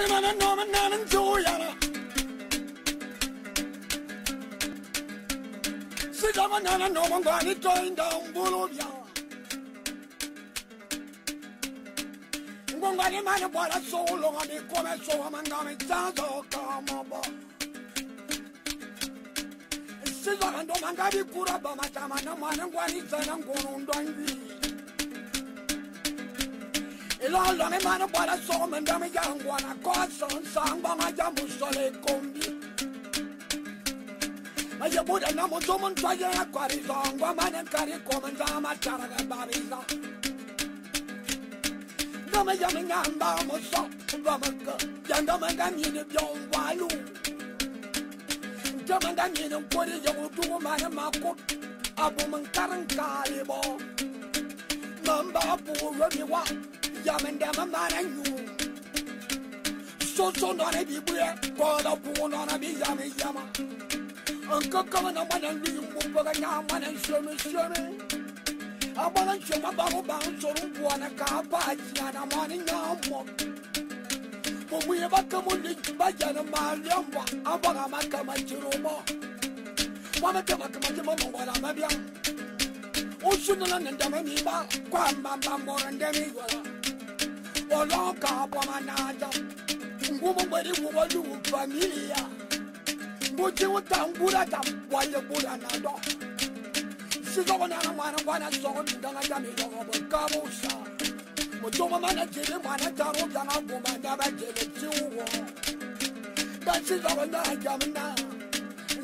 nana no man nana joyana. Sita man nana no man gani join down Bolivia. Ngongani man bola so long ani come so man gami chanzo kama. Sita ando man gani kura ba matama na man ngwani sana ngono ndwangi. Ilo lo me mano para so me dame yangwana koson samba ma jambu sole kombi. Aye buda na mo tomon twaye akwari zongwa manen kari komanda ma charaga babisa. Dame yame ngamba mo so bamaka yanda mangani ne byongwalu. Dame ngani ne kwori yamu tuwo mane makut abu mankaran kalibo. Mamba abu robi wa Yamendama Marangu So Nana Bibuya, Kola Punana Biyama Yama. Uncle Governor Man and Lumbuga Man and Sherman Sherman. I want to show my bubble bounce on one car by Yana morning now. When we ever come on the Bayana Mariamba, I want to come at Jeroma. One of them come at the moment while I'm a young. Ocean and Damaniba, Quamba more and Demigola. Olonka pamanada, woman body will do familia. But you would down Buddha while the Buddha nado. She's over an one song in Danadami of Kabusa. But you man at Jim, one at Taro, Dana woman, never did it to war. That is over night, Jamina.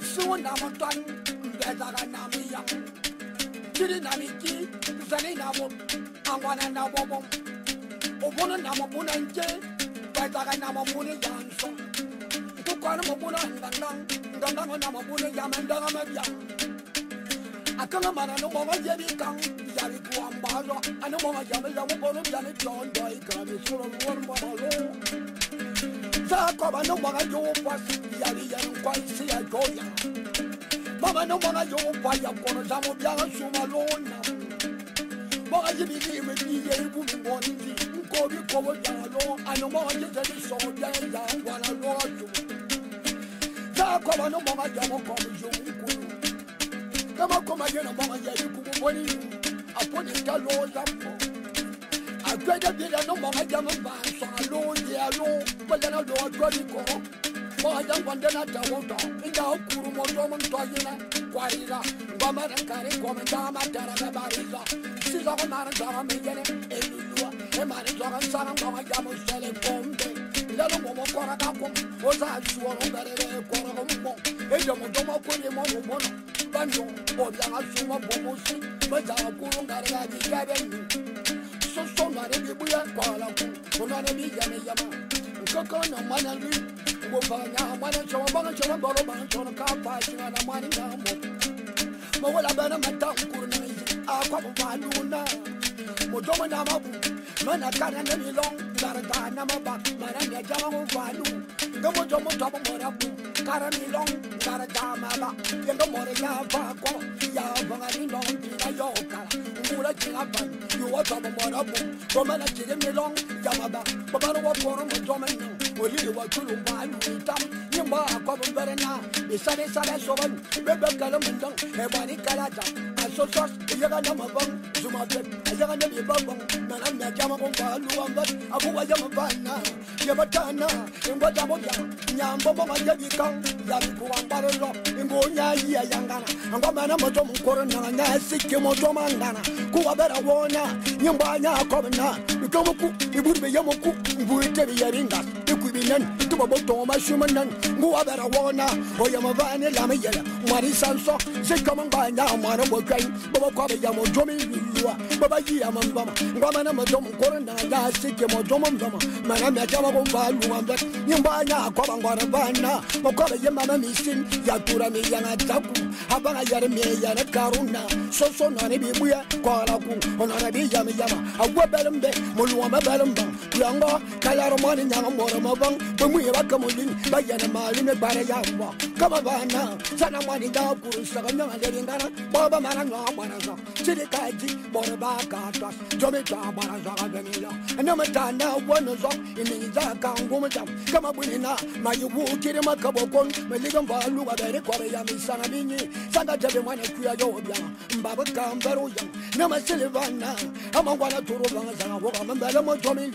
Soon I'm done, better than I'm young. Chirinamiki, Zanina, and one and a woman. Obona nama bunanje, baitaga nama bune janso. Tukana mabuna ndang nama bune jamanda mabia. Akanga mana no mama jebi kang, yari kuambalo, anu mama jamela mubono jani John Doy kami solo won malo. Sa koba no mama yo pas, yari yan kwasi ya goya. Mama no mama yo pa ya kono jamo bianga sumalona. Mama jebi ni me ni yeri bu morning. Kobi kobo jalo, ano mo je je so ya wala lojo. Ja koba no mo jamo kobo jomu. Kama koma je no mo je ku boni, aponi kalo jambo. Akwede bi no mo jamo ba so alo ye alo, bala na do godi ko. Mo jam kwande na tawo to, inda okuru mo do mo to yina, kwarira, ngoma na kare komenta ma dara bariza. Sizo ko mara dara me gene, elulua. Emani joga sana mama jamu sele pombe. Lelo momo kora kapo, oza suoro berere kora momo. Ejo momo kore momo mono. Bando obya asuma bomosi, baza kuru ngara di gabendu. So na rebi buya kwala ku, ona rebi yame yama. Koko na manali, wo banya mana choma banga choma bolo banga choma kapa china na mani ngamo. Mo wala bana mata kuru na izi, akwa baluna. Mo joma na mabu. Mana kana na milong darata na maba mana ne jama mo valu ngamo jomo tobo morabu kara milong darata maba yengo more ya va ko ya vanga ni long na yo kala ngura china ban yo wa tobo morabu ko mana chire milong ya maba babaro wa poro mo joma ni oli wa tulu valu tam nyimba ko berena bisare sare soban bebe kala mundang e bani kala ta asosos yaga na mabang zuma be yaga na bibang mana na jama ko valu ambat abu wa jama bana yabatana ingwa jamo ya nyambo mo majabi kan ya ku ambaro lo ingo nya ya yangana angwa mana mo jomo koro na nya sikki mo joma ngana ku wa bera wona nyimba nya ko na ko mo ku iburbe yamo ku ibuite bi yaringa ku bi nan tu bo to ma shuman nan ngu wa bera wona o yama bana la me yela mari sanso se ko man ba nya mo na mo kai bo ko be yamo jomi luwa baba yi amamba ngwa mana mo jomo koro na nya sikki mo jomo ndama mana me jama ko valu ambat nyimba nya ko bangwana bana mo ko be yama na misin ya tura mi yana taku abanga yare me yana karuna so na ne bi buya ko la ku ona na bi yama yama agwa belembe mo luwa ma belemba yango kala ro mani nyama mo ro mo bang bo mu Mami Bakamulin, Bayana Malin, Barayama, Kamabana, Sanamani Daku, Sagana, Lingana, Baba Maranga, Baraza, Chilikaji, Borabaka, Jomita, Baraza, Vanilla, and Namatana, one is up in Zaka, Gomata, Kamabunina, Mayu, Kirimakabokon, Maligan Balu, Koreami, Sanamini, Santa Jabimana, Kuya, Baba Kambaroya, Namasilivana, Amawana Turuvana, Wamambala, Tommy,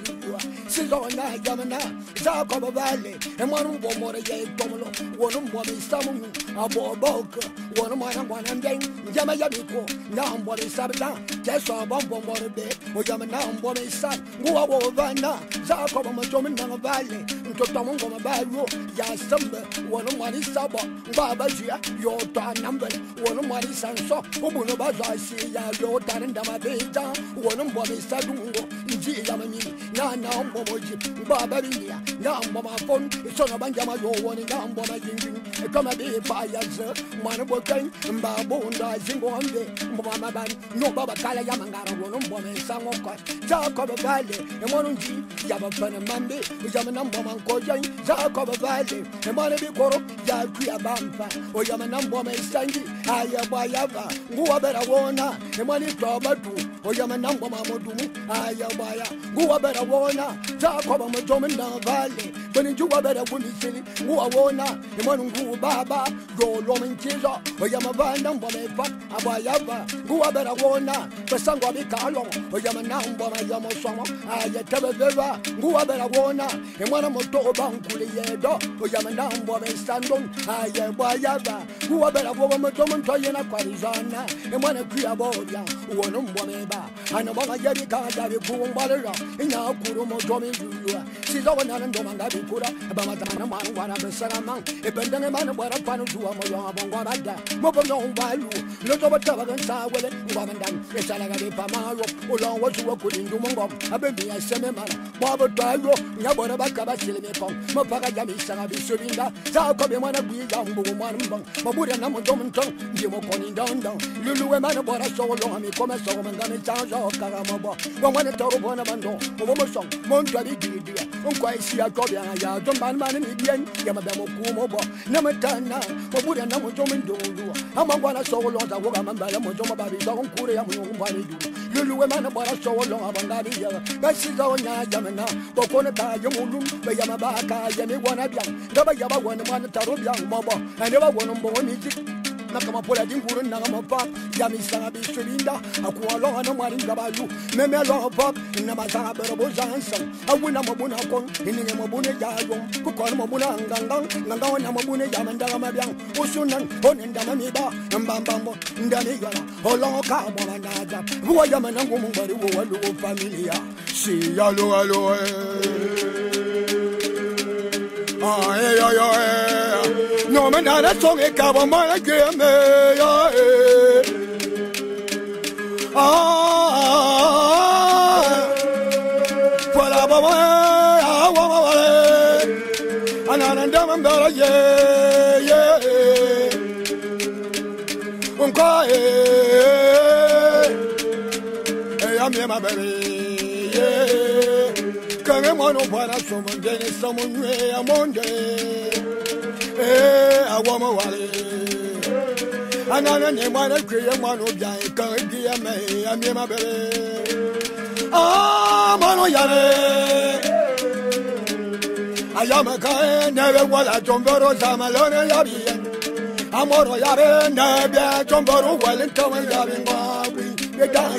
Sizona, Yamana, Zakoba Valley, and one more Tomolo, one more Samu, Abo Boka, one more and then Yamayamiko, now what is Sabata, Jessa Bombo Morbe, or Yamana, what is San, Guavana, Zakoba Tomina Valley, Totamon Bayo, Yasamba, one more is Saba, Babajia, your time number, one more is Sanso, Ubunabaza, see your time Damabeja, one more is Sadungo, Yamani, now Momoji, Babaria, now Mama Phone, son of Banjama, one down Mama Jing, come a day by us, Manabokan, Babunda, Zingonde, Mama Ban, no Baba Kala Yamanga, one woman, some of course, Jacob Valley, and one G, Yabapan and Mambi, Yamanam Woman Kojan, Jacob Valley, and Manabi Koro, Yakia Bampa, or Yamanam Woman Sangi, Ayabayava, Guabera Wona, and Mani Probatu, or Yamanam Woman Modu, Ayabaya, Guabera Wona, Jacob Matomina Valley, but in Juabera Women City, Guawona, and Manu Baba, Go Roman Chizo, or Yamavana, Woman, Abayava, Guabera Wona, the Sangabi Carlo, or Yamanam Woman Yamosama, Ayataba, Guabera Wona, and Manamoto Bankuliado, or Yamanam Woman Sandon, Ayabayava, Guabera Woman Toyana Parizana, and one of Kriaboya, one of Womeba, and a Mama Yadika, Kumbala, in our Kurumo Domi, she's over and Domanga Kura, Bamatana, one of the Saramang, a Bendaman, what a pan to a Moyabanga, Mobo Balu, not over Tavagan Sawell, Wamandan, a Salagari Pamaro, along what you were putting to Mongo, a baby, a Sememan, Baba Tayo, Yabonabaka, Silicon, Mopagami, Sanabi Surinda, Zakobi, one of the young woman, Mabuda Namodomonton, Jimo Pony down, Lulu, a man of what I saw long, I come as a woman, and it sounds of Karamabo, one of the Torobona Bando, Omoson, Montali, Unquaisia Cobia, Don Man Indian, Yamadamo Kumobo, Namatana, Mabuda Namodomondo, Amawana so long, I walk among Balamotoma, Don Kuria, Lulu, a man of what I saw long, Abangadi, Messi, Yamana, Bokonata, Yamulum, Yamabaka, Yamiwana, Gaba, one Tarobia, Mobo, I never won on Bonity. Nakamapola Dinguru Namapa, Yamisana Bishulinda, Aqualo, and Marin Gabalu, Memelo Pop, Namazana Berabozanson, a Winamabuna Con, in Namabuna Yayom, Kukormabuna, Gangang, Nangawan Namabuna Yamandamabian, Usunan, Bonindamida, and Bambambo, Danigala, Oloka, Bonanaja, who are Yamanam, but who are low familia. See, allo, no man that song a cover my game. I want my wallet. And I name one of Korean one of Jai, can't be a may, I'm my baby. Ah, Mano Yare. I am a guy, never was a Jomboro, Samalona Yabian. I'm all Yare, never Jomboro, well, and Tom and Yabin Bobby, the guy.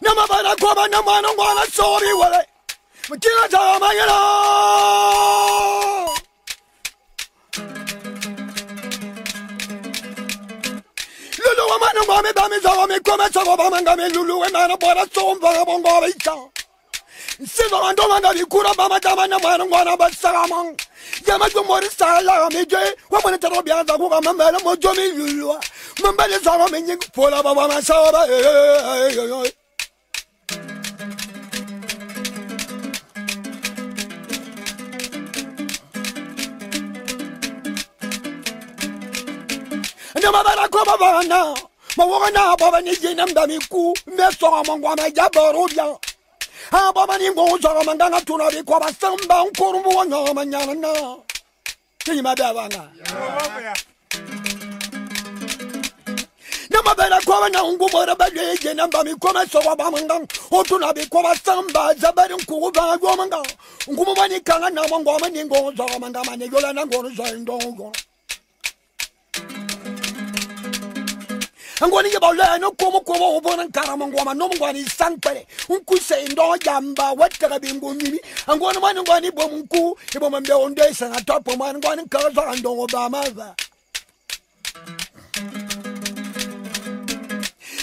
Namabana Koba Namano Wana sorry what I Makina Mayana Lulu Amana Mami Bami Zawami Komasa Obamangami Lulu and Anabora Som Barabonga. Sizo Andoma Kura Bama Damana Wana but Saramang Yamato Morisa Mije, woman at Robia, Mamma Mojomi Lulu, Mamma Saraming, Pola Bama Saba. ma bara ko baba na ma wo na baba ni jinam da mi ku me so ma ngwa ma ja boro bia ha baba ni ngo so ma ngana tuna bi ko ba samba nkuru mo nya ma nya na ni ma da banga na ma bara ko na ngo bora ba le jinam ba mi ko ma so ba ma ngam o tuna bi ko ba samba za ba nkuru ba go ma ngam ngumo mani kanga na mo ngwa ma ni ngo so ma ngama ni yola na ngo so ndo angoni ye bawle no komo obona karama ngoma no ngwani sankpere unku se ndo jamba wataka bingo mimi angoni mani ngwani bomku ibo mambe onde sana topo mani ngwani kaza ndo obama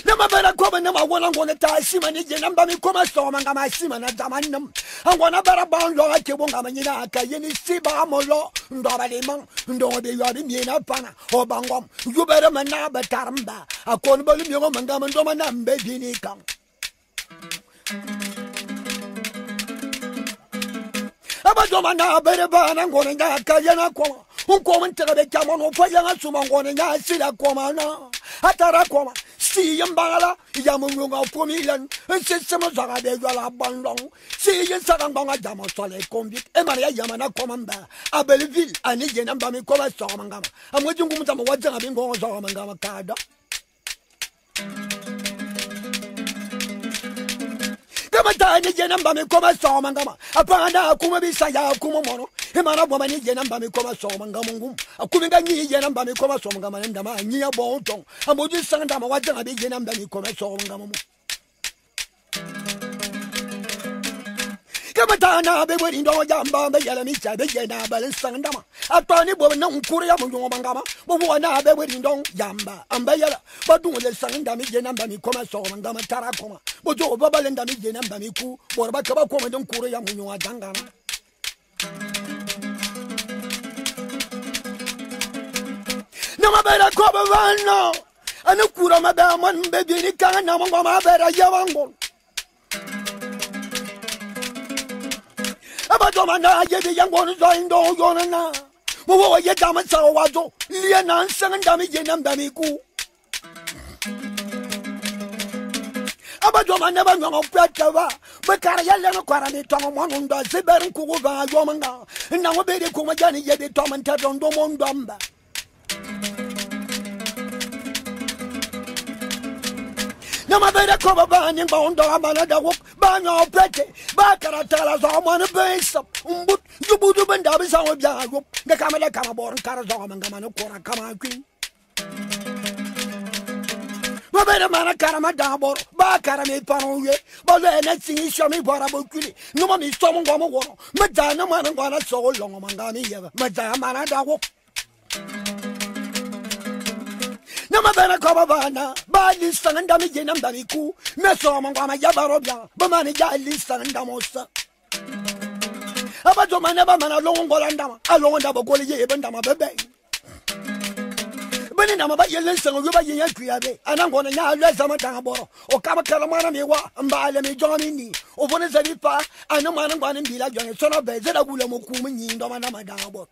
nama bara koma nama wona ngone ta sima ni je namba mi koma so manga ma sima na zamanam angona bara ban lo ake bonga manyina akayeni siba molo ndo bale man ndo be yari mi na pana o bangom yubere mana bataramba akon balu mi manga ndo mana mbe bini kan abajo mana bere bana ngone nga akayena koma unko mntega be kama no fa yanga suma ngone nga sila koma na atara koma si yambala yamunga fomilan sesema zaga be yala bandong si yensanga banga jamo sole convict e maria yamana komamba abelville ani jena mbami koba so mangama amwejungu mutama wajanga bingo so mangama kada kama tani jena mbami koba so mangama apanda kuma bisaya kuma mono e mana boma ni jena mbami koba so mangama ngum akuminga nyi jena mbami koba so mangama ndama nyi ya bonton amoji sanga ma wajanga be jena mbami koba so mangama mu kama tana be wori ndo jamba be yala mi cha be jena bal sanga ma atani bo na nkuru ya mu mangama bo wona be wori ndo jamba amba yala badu le sanga mi jena mbami koba so mangama tara koma bo jo baba le ndami jena mbami ku bo ba kaba koma ndo nkuru ya mu ajanga nama bera ko bavano anukura madama mbebi ni kana mongo mabera yawango abato mana yebi yango no ndo yona wo ye dama sa wazo lie na nsanga ndami je na ndami ku abato mana ba ngo pwatava bakara yalla no kwara ni tongo mono ndo zeber ku go ba yo manga na ngo bere ku majani yebi to man ta ndo mondo amba nama bere ko baba ni bondo amana da wop ba no prete ba karatala zo man beisa umbut yubudu benda bisa obya wop ga kamala kama bor kara zo manga man ko ra kama kwin ba bere mana kara ma da bor ba kara me panwe ba le na singi shomi bora bokuli no ma mi so mo ngo mo woro ma da na man ngo na so lo manga mi yeba ma da mana da wop nama bana ko bana ba lista nda mi jena mba mi ku meso mangwa ma yabaro bia ba mani ja lista nda mosa abajo mana ba mana longo landa alongo nda bokole ye benda ma bebe bani na ma ba yelen sango ba yen yakua be anango na nya alwa zama tanga boro o kama kala mana mi wa mba ale mi jomi ni o bone zani pa anu mana ngwa ni bila jonge sono be zeda gula mo ku munyi ndo mana madanga boro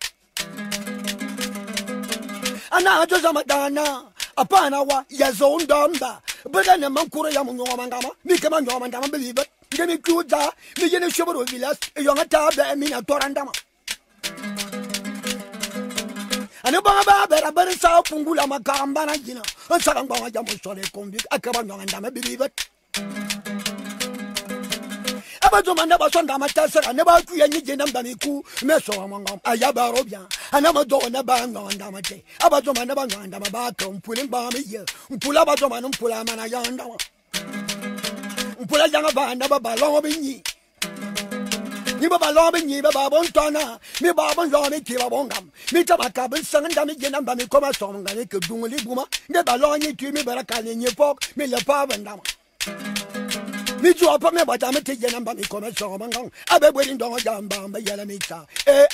ana ajo zama dana apana wa yazo ndamba bega na mankuru ya munyo mangama mi kama nyo mangama believe ngemi kuja mi yene shoboro vilas e yonga tabe mi na torandama ane ba bera bera sa pungula makamba na jina nsaka ngwa jambo sole convict akaba nyo ndama believe abazo manda basonda matasa ne ba ku yenye je namba miku meso mangam ayaba robia anama do na ba nganda mate abazo manda ba nganda ba ka mpule ba mi ye mpula bazo manu mpula mana yanda mpula janga ba na ba balon binyi ni ba balon binyi ba bontana mi ba bon lo mi ti ba bongam mi ta ba ka bin sanga mi je namba mi koma so ngane ke dunguli buma ne balon ni tu mi baraka ni pok mi le pa bandama mi tu apa me bata me teje namba mi koma so mangam abe bweri ndo jamba mba yala mi ta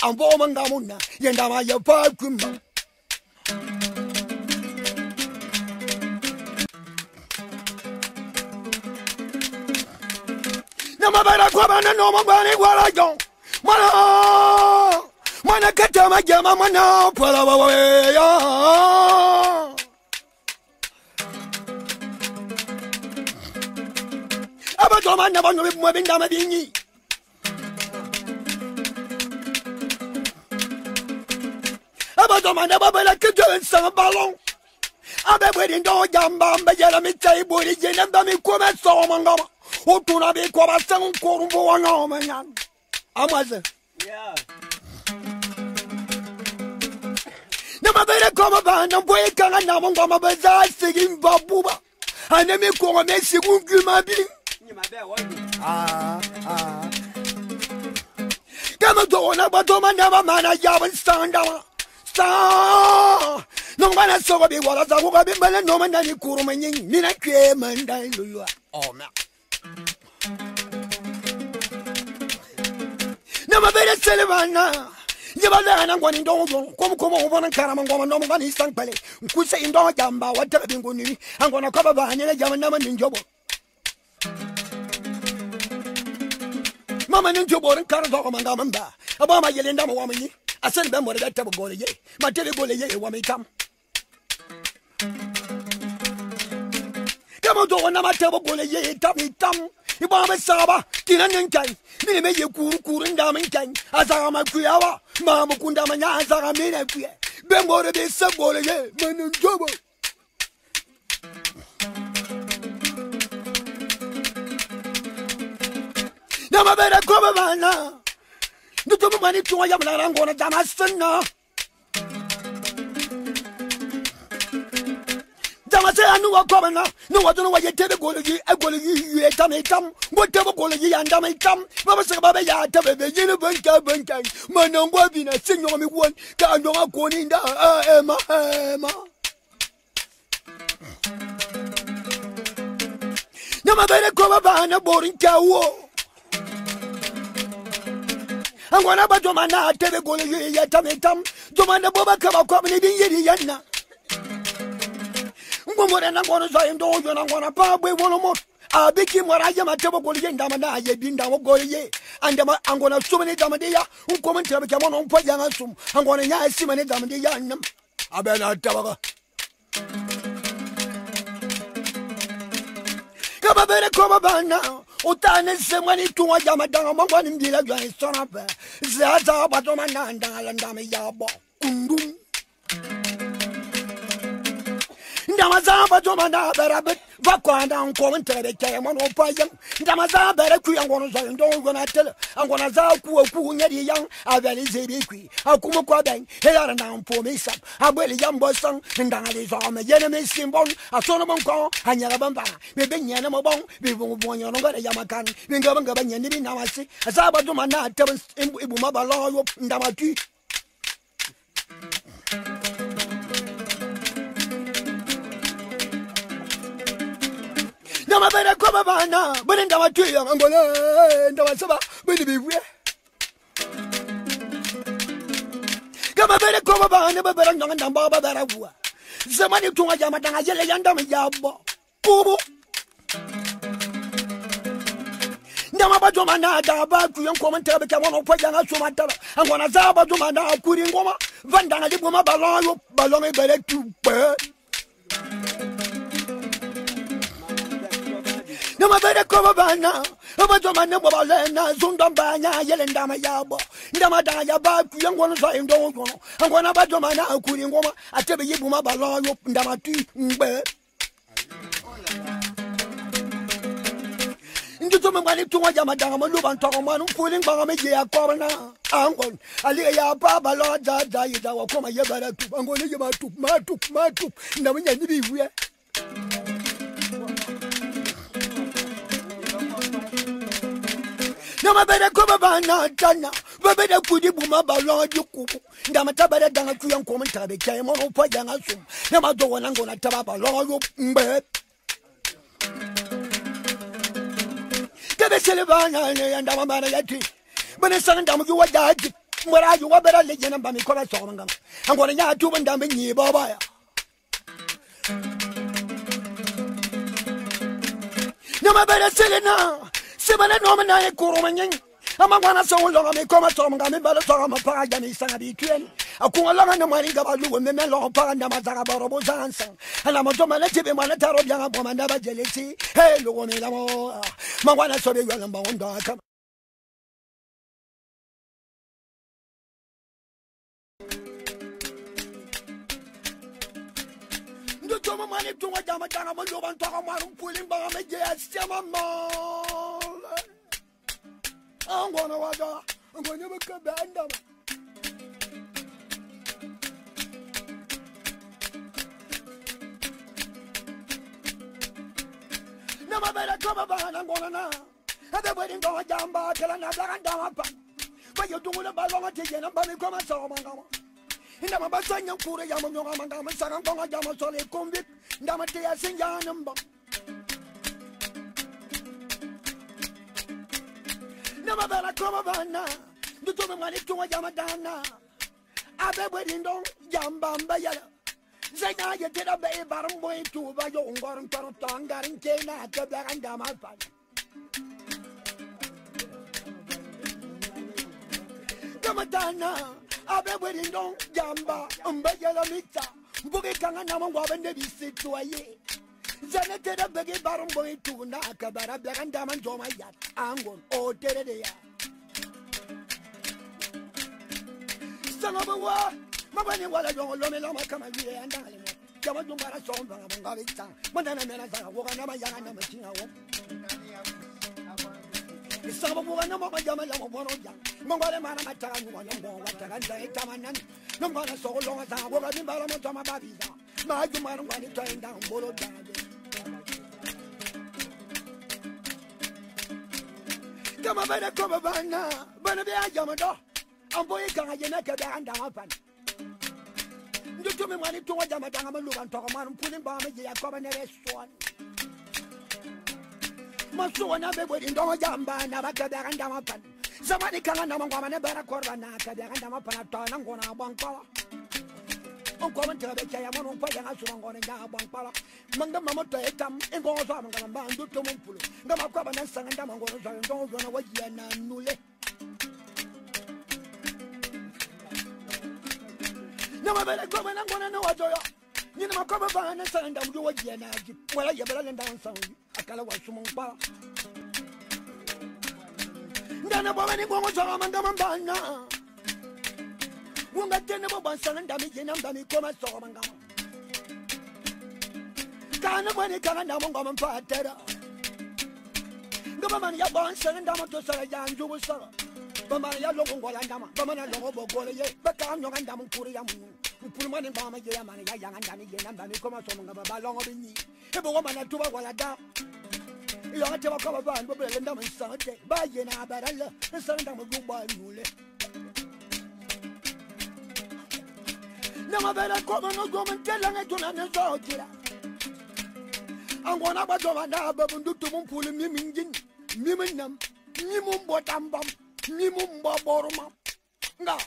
ambo mangamuna yenda ma ya pa kumba na mabara kwa bana no mabane wala jon mana kata ma jama mana pala wa ya Abatoma never know if moving Damadini. Abatoma never be like a girl some ballon. I be waiting to Jamba, but Jeremy table is in a dummy comment so among who do not be called a sound for one woman. I wasn't. Yeah. Never better come about and wake and I'm on my bazaar singing Babuba. I never call a messy won't give my being. Come on, Abatoma never man a job and stand down. Star. No man has so be what I woke up in Bella no man than you cool man. Nina came and died. Oh, man. Never better Sullivan. You are there and I'm going to come over and carry on no one is St. Pelly. Who say in Dog Jamba, whatever been going I'm going to cover by any German in Jobo. Mamma in Jobo and Carlos Gamamba. About my yelling down woman. I send them what that table go ye. My table ye, woman come. Come on, don't my table go ye, tummy tum. You bomb a saba, Tinan and Kai. Mini make you cool and damn in Kai. As I am a Kuyawa, Mamma Kundamana, as I mean a queer. Bembo de Sabole, man and Jobo. Never better come about now. No to money to a young man, I'm going to Damascus now. I knew a governor. No, I don't know why you tell the goal you, I go to you, a tummy come. Whatever goal you and dummy come. Mama said, Baba, ya tell the Unibanka Bankai. Man, no one being a signal on me one. Can't go up going in the Emma. No, my better come about a boring cow. I'm going to battle my now, tell the goal you, a tummy come. Don't mind the Boba come up coming in Yana. I'm going to say, I'm going to pop with one more. I'll be him what I am at Table Damada, ye been down go ye. And I'm going to so many Damadia who come and tell me, come on, put young assume. I'm going to see many Damadia. I better tell. Come a better come about now. Utane se money to a Yamada, one in the son of her. Zaza, Batomana, and Dami Yabo. Damaza, Domana, Barabet, Vakwa down, commentary, came on Opayam. Damaza, Baraku, I'm going to say, don't gonna tell. I'm gonna Zaku, Neddy Young, I very Zebi, Akuma Quadang, here and down for me, son. I will young boy son, and down is on the enemy symbol, a Solomon call, and Yarabamba, maybe Yanamabong, we won't want you to go to Yamakan, we go and go and Yanni Namasi, as Abadomana tells him Ibumaba law, Damaki. I better come about now, but in our 2 young Angola, and our Saba, will be where? Come a better come about, never better young and Baba Baravua. Somebody to a Yamata, Yelly and Damiyabo. Kubu. Namabatomana, Daba, young commentator, became one of Payana Sumatra, and one of Zabatomana, Kuringoma, Vandana, Balon, Balon, better to bird. No, I better come about now. About my number of Lena, Zundambana, Yelling Damayabo, Damadaya, Bab, young ones I don't know. I'm going to Batomana, Kuringoma, I tell you, Balon, Damati, bird. Into the money to my Yamadama, Luban Toman, pulling Bamaya Corona. I'm going, Alia Baba Lord, died our Koma Yabara. I'm going to Yabatu, Matu, now we need to be where. No, I better come about now, Dana. But better put it with my ballon, you cook. Damata better than a young commentary came on Payana. No, I don't want I'm going to tell about law, but. Get a Silvana and our Mariati. But a son down you are dead. Where are you? What better legend about me? Call us on. I'm going to have 2 and down in Baba. No, I better sell it now. Simana Nomana Kuroman. I'm a one so long, I come at Tom, I'm a Pagan, Sanabituan. Aku ala na mari ga balu me me lo pa na mazara borobo zansan. Ala mo to mala tibe mala taro bia bo manda ba jeleti. Hey lo me la mo. Mangwana so be yala mba onda ka. Ndo to mani to wa jama tanga mo lo ban to ka marum pulin ba me je asema mo. Angwana waja. Angwana be ka banda. Nama bela kama bana ngona na. Ada bwedi ngwa jamba kala na blaga ndama pa. Ba yo dungula ba longa tije na ba mi koma so mangama. Inda ma ba sanya kure ya mo nyonga mangama sanga ngwa jama so le kombi. Ndama te ya sinja namba. Nama bela kama bana. Nduto me ngani tunga jama dana. Abe bwedi ndong jamba mbaya. Zena ye did a bay barum boy to by your own tongue, and Jana at the black and damn alpine. Gamadana, Abe wedding don Jamba, Umbaya Mita, Boogie Kanga Nama Waban Debbie sit to a ye. Zena did a baggy barum boy to Naka, but a black and diamond to my yacht. Angon, oh, dead a son of a war. Mabani wala jongo lome loma kama vile andale mo. Kama jumbara somba ngaba vita. Mandana mena sana woga na mayanga na machinga wo. Isaba woga na mama jama la mo bono jang. Mangale mana matara nyuma longo watara ndai tamanan. Nombana so longa sana woga bimbala mo tama babiza. Ma jumara ngani toenda mbolo dade. Kama bana koma bana be ajama do. Amboye kanga jena ke da anda hapan. To me money to what Yamata and talk man pulling bomb a cover restaurant. Maso and I in Doma Jamba, Nabaka and Damapan. Somebody can Namaman a better corner, and Damapan, I'm going to Bankala. On comment to the Chayaman, Payan, going down Bankala. Manga Mamata etam, and goes on and bound to Mumpulu. Gamaka and San Damago, and don't run away and Nule. No, I better go and I'm going to know what you know. Come over and send them to what you know. Well, you better down some. I can't watch some more. Then about any woman, I'm going to now. Won't get tenable by selling damage and I'm come and saw them. Can't nobody come and I'm going to fight terror. Government, you're born selling damage to sell a young Jewish seller. Bamaya logo ngolanda, bamana logo bogole, but I'm not andam kuriam. Pulman and Bama Yaman, young and Danny, and Danny come from long of me. If a woman at 2 hours down, you ought to come about and bubble and dumb and Sunday. By Yena, but I love the son of a good boy. No, I better come and go and tell her to understand. I'm going up to my but do to pull him, Miminum, Mimum bottom bump. Mimumba boroma. Now,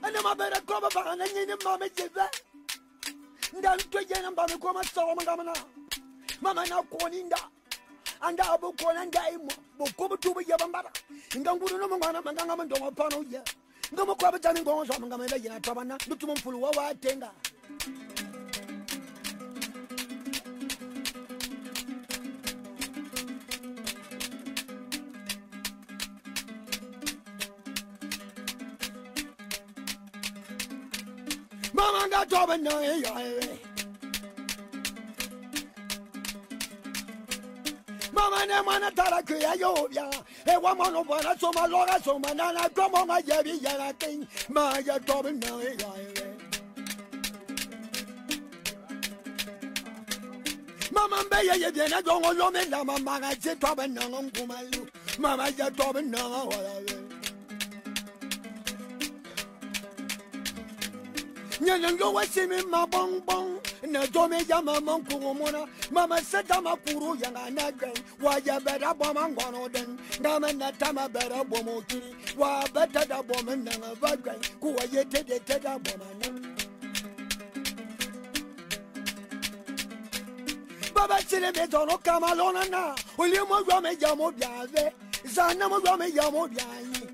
and I'm a better cover and I need a mamma. Then to get them by the comma so Mamma now Coninda and I will call and die more. Come to be Yabamada. And don't go to Mamma and I'm a dog upon you. No more crab and goes on Gamma Tabana, look to Mumpulu, I tender. Mama got job and no, Mama never wanted to create you. A woman of one, so my Lord, so my Nana, come on, my Yabby Yana King, my job and no, Mama Bay, I don't know, Mama, I said, Top and no, Mama, you're Top and no. Nyango wasimi mabong na dome ya mama kumona mama seta mapuru yana nagen wa ya bera boma ngono den ngama na tama bera bomo kiri wa beta da boma na vagen ku wa yete de da boma na baba sile me tono kamalona na ulimo gwa me jamo biave zana mo gwa me jamo biayi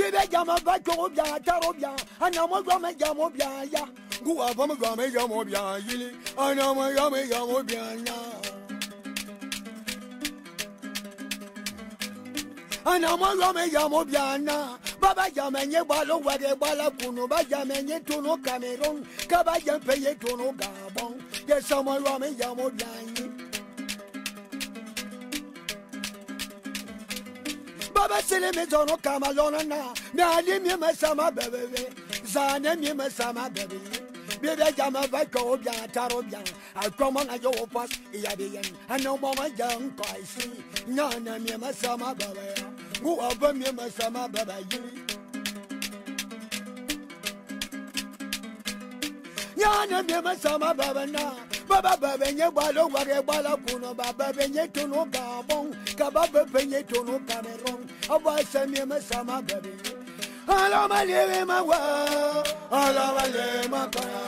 Bibe jama bacho bia tarobia. Anamo gome jamo bia ya. Gua bam gome jamo bia yili. Anamo gome jamo bia ya. Anamo gome jamo bia na. Baba jamenye balo wade bala kuno. Ba jamenye tono Cameroon. Kaba jampeye tono Gabon. Yes, someone gome jamo bia yi. Baba sele me zono kamalona na. Me ali mi masama bebe. Zane mi masama bebe. Bebe jama vaiko bia tarobia. I come on a yo pass iyabiyan. I know mama jam kaisi. Nyana mi masama bebe. Who over mi masama bebe. Nyana mi masama bebe na. Baba bebe nye balo ware bala kuno. Baba bebe nye tono Gabon. Kaba bebe nye tono Cameroon. Aba semi masama bebe. Ala maliwe mawa. Ala maliwe makaya.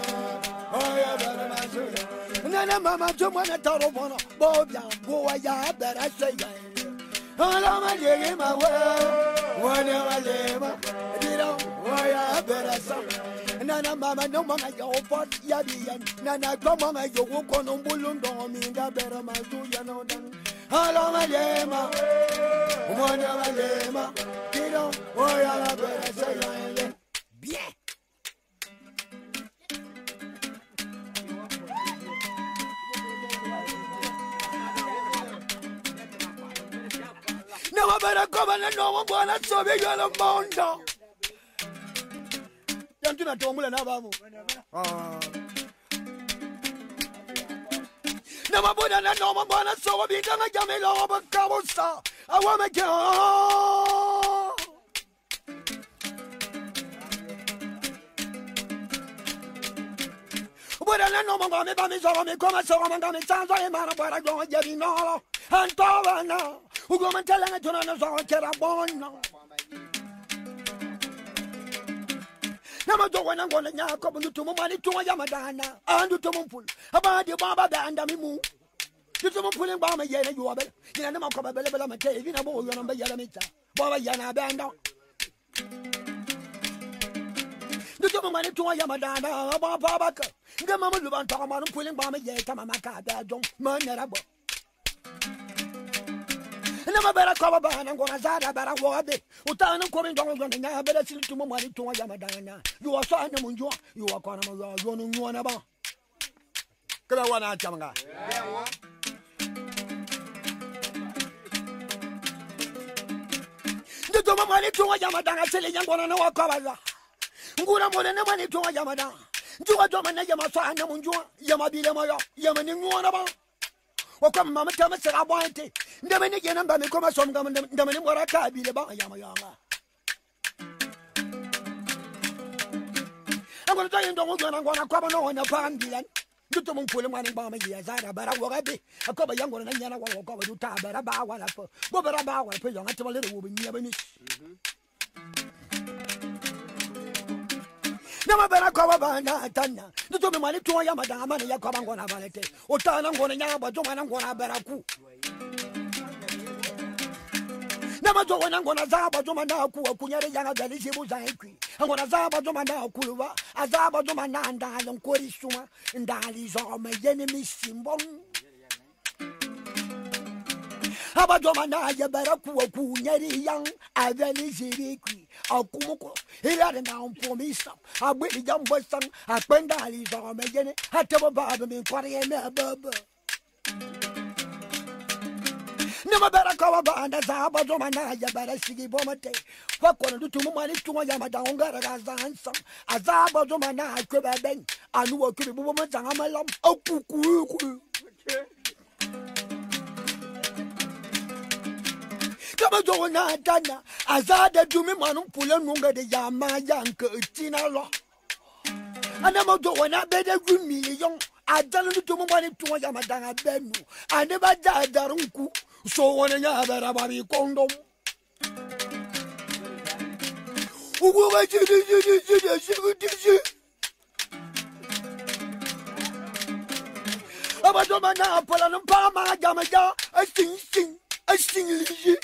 Oya bebe masuya. Nana mama jumwana taro bono. Bobya boya ya bera seya. Ala maliwe mawa. Wana maliwe. Dira oya bera sama. Nana mama no mama yo pot yabiyan. Nana mama yo kono mbulundo minda bera masuya no dan. Ala malema, umwana malema, kino oya la bera sayale. Bien. No mabara kobana no mwana sobe yala mondo. Yantuna tomula na babu. Nama buda na no mabana so bita na jamelo bakabusa. Awame ke. Buda na no mabana ba mi so mi koma so manga mi sanzo e mara para go jebi no. Antova na. Ugo mantala na tuna na so kera bono. Nama do wana ngona nya ko bundu tumu mani tuwa ya madana. Andu tumu pul. Aba di baba ba anda mi mu. Tumu pul ngba ma yele yo bel. Ina na ma ko ba bele bele ma te vi na bo yo na ba yele mi ta. Baba ya na ba anda. Tumu mani tuwa ya madana. Aba baba ka. Ngama mu lu ban ta ma nu pul ngba ma yele ta ma ka ba dom. Ma na ra bo. Nama bera kwa baba na ngona zara bara wobe utana ko min dongo ngona nya bera sil tumo mari tuwa ya madana you are so na munjua you are kona mo yo no nyona ba kala wana chamanga ndo tumo mari tuwa ya madana sil nya ngona na wakwa ba ngura mo na mari tuwa ya madana njuwa do mana ya maso na munjua ya mabile mo yo ya mani nyona ba wakwa mama tama sira boante ndamene jena mbame koma somga ndamene mwara kabile ba yama yanga angona tayi ndongo jona ngona kwaba no na pambilan nduto mumpule mwana ba ma ya zara bara wogabe akoba yango na nyana wa wogabe duta bara ba wala po bo bara ba wala po yanga tebale wo bi nyaba ni nama bara kwaba ba na tanya nduto me mali tuwa ya madama na ya kwaba ngona balete utana ngona nyaba ba joma na ngona bara ku Nama jo wana ngona zaba jo manda ku akunyare yanga gali sibu zaikwi ngona zaba jo manda kuluwa azaba jo manda ndalo nkori suma ndali zo ma yene misimbon aba jo manda ya baraku akunyare yang aveli sirikwi akumuko ilare na mpomisa abwe jambo san apenda ali zo ma yene hatabo baba min kware me baba Nama bera kawa ba anda zaba zo mana ya bera sigi bomate fakona dutumu mani tuwa ya madanga raga handsome azaba zo mana kweba ben anu wa kube bubo mazanga malam okuku kama zo na dana azada dumi manu pule nunga de ya ma yanka tina lo ana mo zo na bede million adana dutumu mani tuwa ya madanga benu ane ba darunku so wana nya bara babi kondom ugo ba ji abajo mana pala no pa ma jama ja asing liji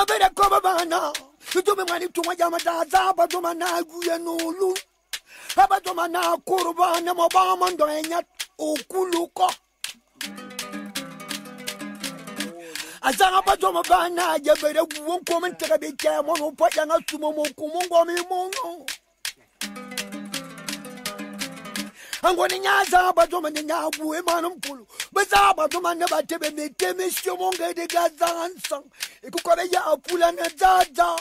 bere ko bana to me mani to majama da za ba to mana guye no lu aba to mana kurba na mo ba mo ndo enya okuluko azanga ba to bana je bere guwon ko men tere be ke mo no pa janga sumo mo ko mo ngo mi mo no angoni nyaza ba to manya nyabu e manum pulu beza ba to manne ba tebe me teme shomo ngede gazansa ikukore ya apula na zaza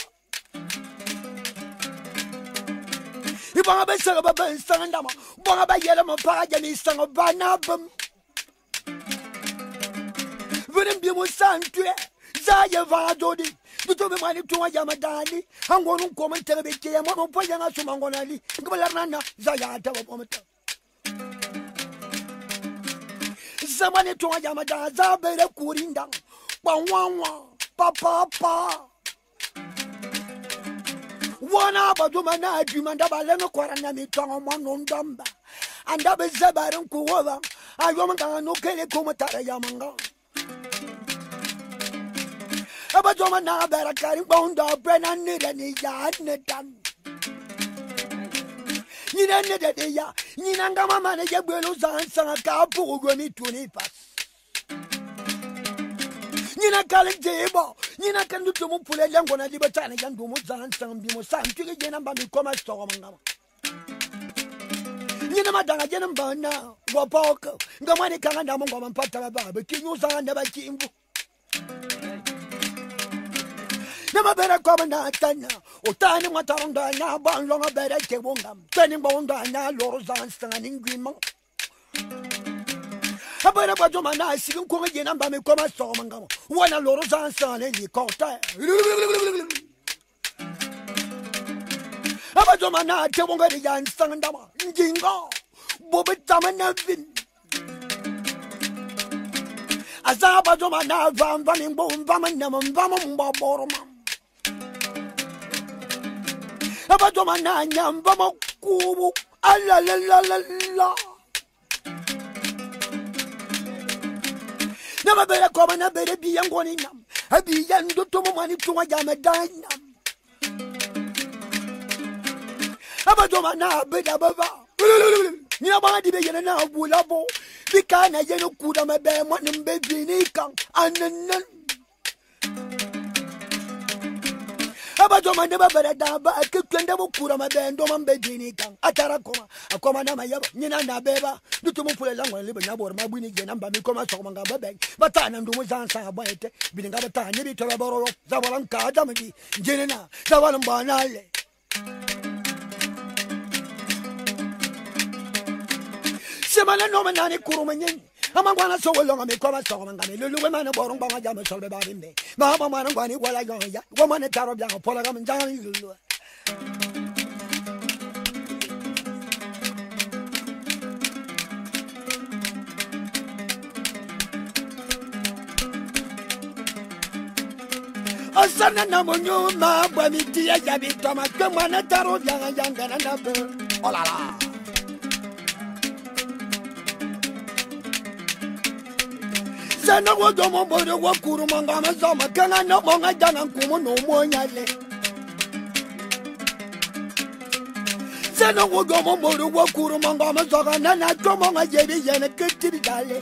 ibanga besanga ba bensanga ndama bonga ba yela mo paraja ni sanga bana bam venem bi mo santue za ye va dodi to be mani to ya madani angonu ko man tebe ke ya mo po ya ngasu mangonali ngibala nana za ya ta ba mo. Zamani to ya madaza bere kurinda wanwa papa wana baduma na adumanda baleno kwarana mitongo manondamba anda bezabarin kuwa ayomanga no kele ko mutara ya manga abadoma na barakari bonda brena nida ni ya nedan Nina nede de ya, nina ngama mane je bwelo zansa ka pugo mi tuni pas. Nina kale jebo, nina kandu tumu pule lengo na libatane yandu mu zansa mbi mu santi je namba mi koma sto ngama. Nina madanga je namba na wo poko, ngama ni kanga ndamu ngoma mpata baba, kinyu zanga ba kimbu. Nema bere koma na tana otani mataronda na ban longa bere ke wongam tani bonda na loro zansta ningwima abere bajo mana sigin ko ngi namba me koma so mangamo wana loro zansta ne ni kota abajo mana te wonga ri yan sangandama njingo bobe tamana vin azaba jo mana vamba ni bomba manna mbama mbaboroma abajo mana nyamba makubu ala la la la la na bere ko na bere bi yangoni nam abi yando to mo mani to jama danam abajo mana beda baba ni abadi be yena na bulabo bikana yeno kuda mabe mo nimbe binika anan abajo mande babere daba akkwenda bukura mabendo mambe binika atara koma akoma na mayaba nyina na beba dutumu pule langwa libe nyabor mabwini je namba mi koma sokoma ngaba be batana ndumu zansa abwete bininga batanya bitwa bororo zabalanka adamji jenena zabalambanale semana no manani kurumenyen amangwana so welonga me koma so ngame lulu mana borong banga jama so be barimbe baba mana ngwani wala ya womane taro bya pola gam njani lulu asana na monyo ma bwa miti ya jabi toma kemana taro bya jangana na be olala Sena wo domo bodo wo kuru manga mazoma kana no monga jana kumu no monyale Sena wo domo bodo wo kuru manga mazoga nana domo nga jebi yene ketiri dale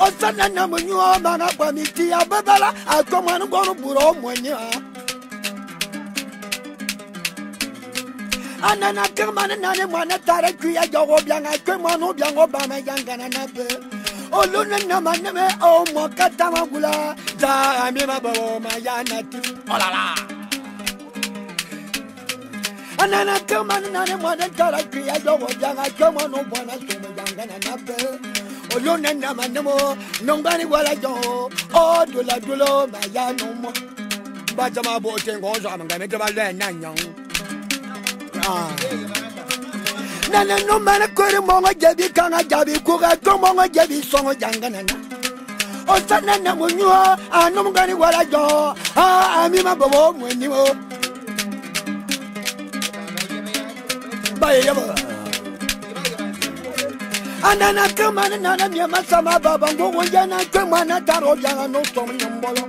Osana na munyo mana kwa miti ya babala akoma ngono buro mwenye Anana kemana nane mwana tare kuya jogo byanga kemano byango bama yangana nabe oluna namane me o mokata magula za ami mababo mayanati olala Anana kemana nane mwana tare kuya jogo byanga kemano bwana sumo yangana nabe oluna namane mo nongani wala jo o dula mayano mo bajama bo tengo zo amangame de balwe nanyang Nana no mana kore monga jabi kanga jabi kuga to monga jabi songo jangana na Osana na munyo anu mungani wala jo ami mababo mweni mo Baye yabo Anana kamana nana nyama sama baba ngo yana kamana taro yana no tom nyambolo.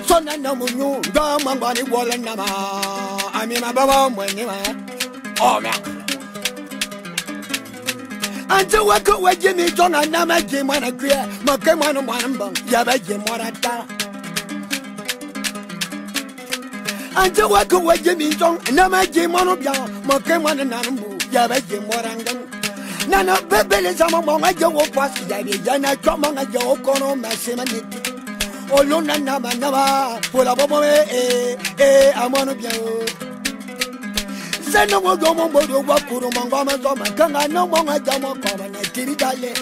Sona na munyu ga mangwani wala nama. Ami ma baba mwenye ma. Oh me. Ante wako waje mi tona nama je mwana kwe. Make mwana mwana mbang. Yaba je mwana ta. Ante wako waje mi tona nama je mwana bia. Make mwana nanambu. Yaba je mwana ngang. Nana bebele sama monga jawo pasi yabe jana choma nga jawo kono masema niti olona nama nama pola bobo amono biao seno mo domo bodo wa kuru monga ma zoma kanga no monga jamo koma na tiri dale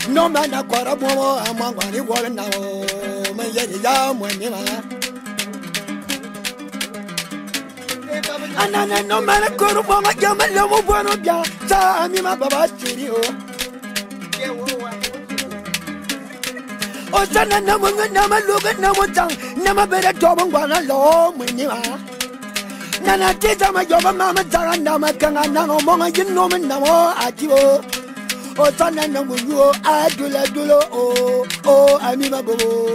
no mana kwara bomo amangwa ni wala na o me yeri ya mo ni ma anana no mana kuru monga jamo lomo bono bia sa mi ma baba tiri o sana na munga na maluga na motang na mabere tobong bana lo muni ma nana tita ma joba mama tanga na makanga na ngomonga jinno men na mo atiwo o sana na munyo adula dulo o ami ma bobo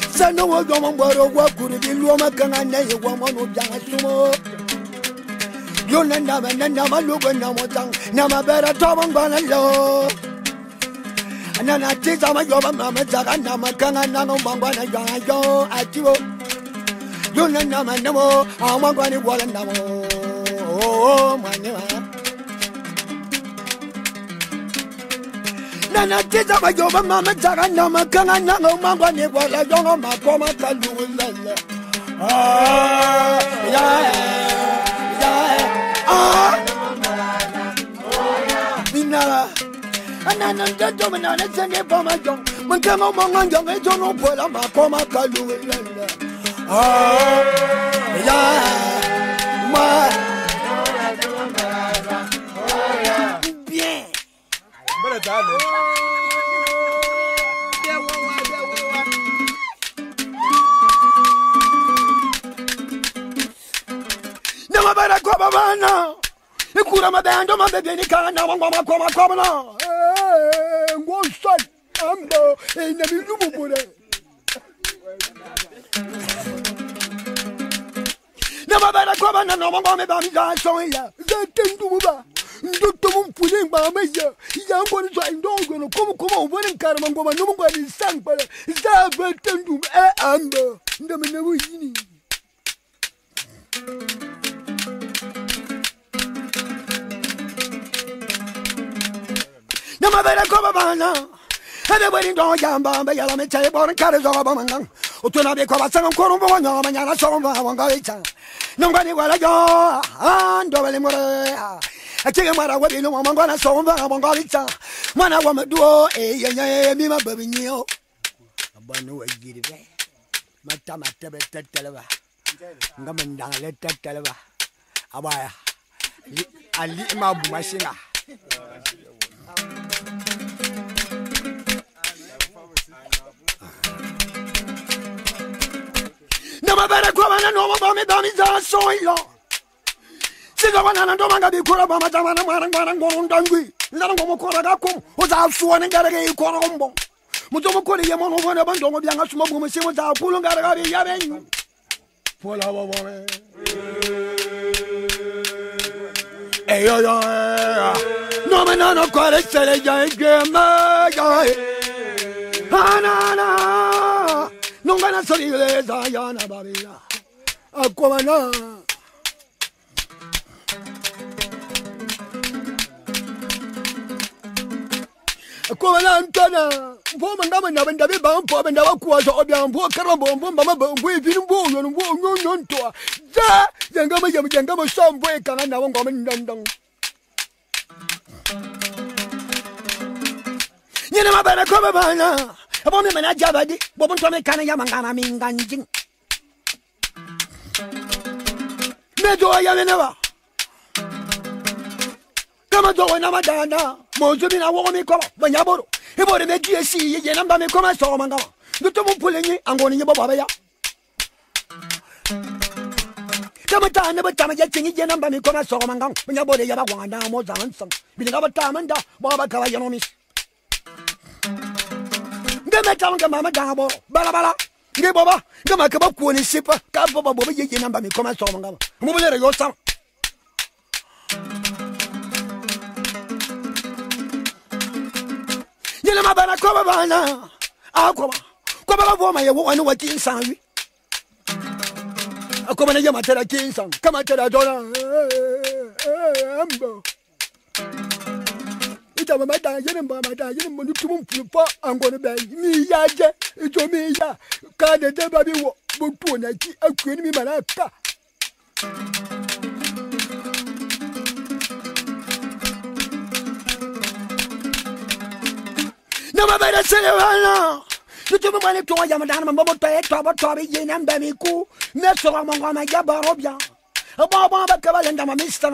sana wo jomo mboro wa kuru di lo makanga na ye wa mo no janga sumo yo na maluga na motang na mabere tobong bana lo Nana tita ma joba mama taga na makanga na ngomba na yo atiwo yo na nama namo amangwa ni wala namo mwana Nana tita ma joba mama taga na makanga na ngomba ni wala yo makoma kalula Minara Anana ndoto manana sende pama jong Mangama manga jong e jono pola makoma kalula Bien Nama bara kwa babana Ikura mabendo mabebe ni kana wangoma koma na ngosai ambo ina bilubu bure Nama bara kwa bana no ngoma ba mi ga soya zetendu buba ndoto mumpule ba meya yango ni so ndogo no komo ubone karama ngoma no ngoma ni sangpale za betendu ambo ndamene wini Nama bere ko babana Ebe bari ndo jamba be yala me chai bor kare zo bamangang Utuna be ko basang ko rumbo nya manyana so ba wanga icha Nongani wala yo ando bele more Achege mara wabi no mangwana so ba wanga icha Mana wa meduo ye mi ma babi nyio Abanu wa jiribe Mata be teteleba Ngamandang le teteleba Abaya Ali ma bu mashinga Nama bere kwa bana no ba mi dami za soilo Siga wana ndo manga bi kura ba mata wana mwana ngono ndangwi ndana ngomo kora ga kom o za suwa ne ngara ge kora ngombo muto mo kore ye mono bona ba ndongo byanga suma bu mo simo za pulo ngara ga bi ya benyu pola ba ba me yo no me no kore sele ya gema ya anana Nongana sori le zayana babila akwamana akwamana antana mbo mangama na benda be ba mpo benda wakuwa so obya mbo karambo mbo mama mbo ifini mbo yo mbo nyonto za jangama so mbo ekana na ngoma ndandang Nyene mabara ko babana Abo me mana jabadi bobon to me kana ya mangana minganjing Me do ya menaba Kama do na madana mo zubi na wo mi ko banyaboro e bo de me GSC ye namba me ko ma so mangama nduto mo pulenyi angoni ye baba ya Kama ta ne ba ta ma je tingi je namba me ko ma so mangama banyaboro ya ba wanda mo zansan binga batamanda baba kabayanomis ngeme tanga mama dabo bala nge baba ngama ka bakuoni sipa ka baba bobe yeje namba mi koma so ngama mo bele yo sam yele mabana ko baba na akoba ko baba bo ma ye wo anu wa kin sanwi akoba na ye matera kin san kama tera dona ambo ita mama da yene mo tumu pulupa angone be mi yaje ito mi ya ka de de babi wo botu na ki akweni mi malaka na mama da selewana ito mo mane to ya madana mama to e to be yene mba mi ku me so mo ngoma ya barobia baba ba ka ba lenda mama mista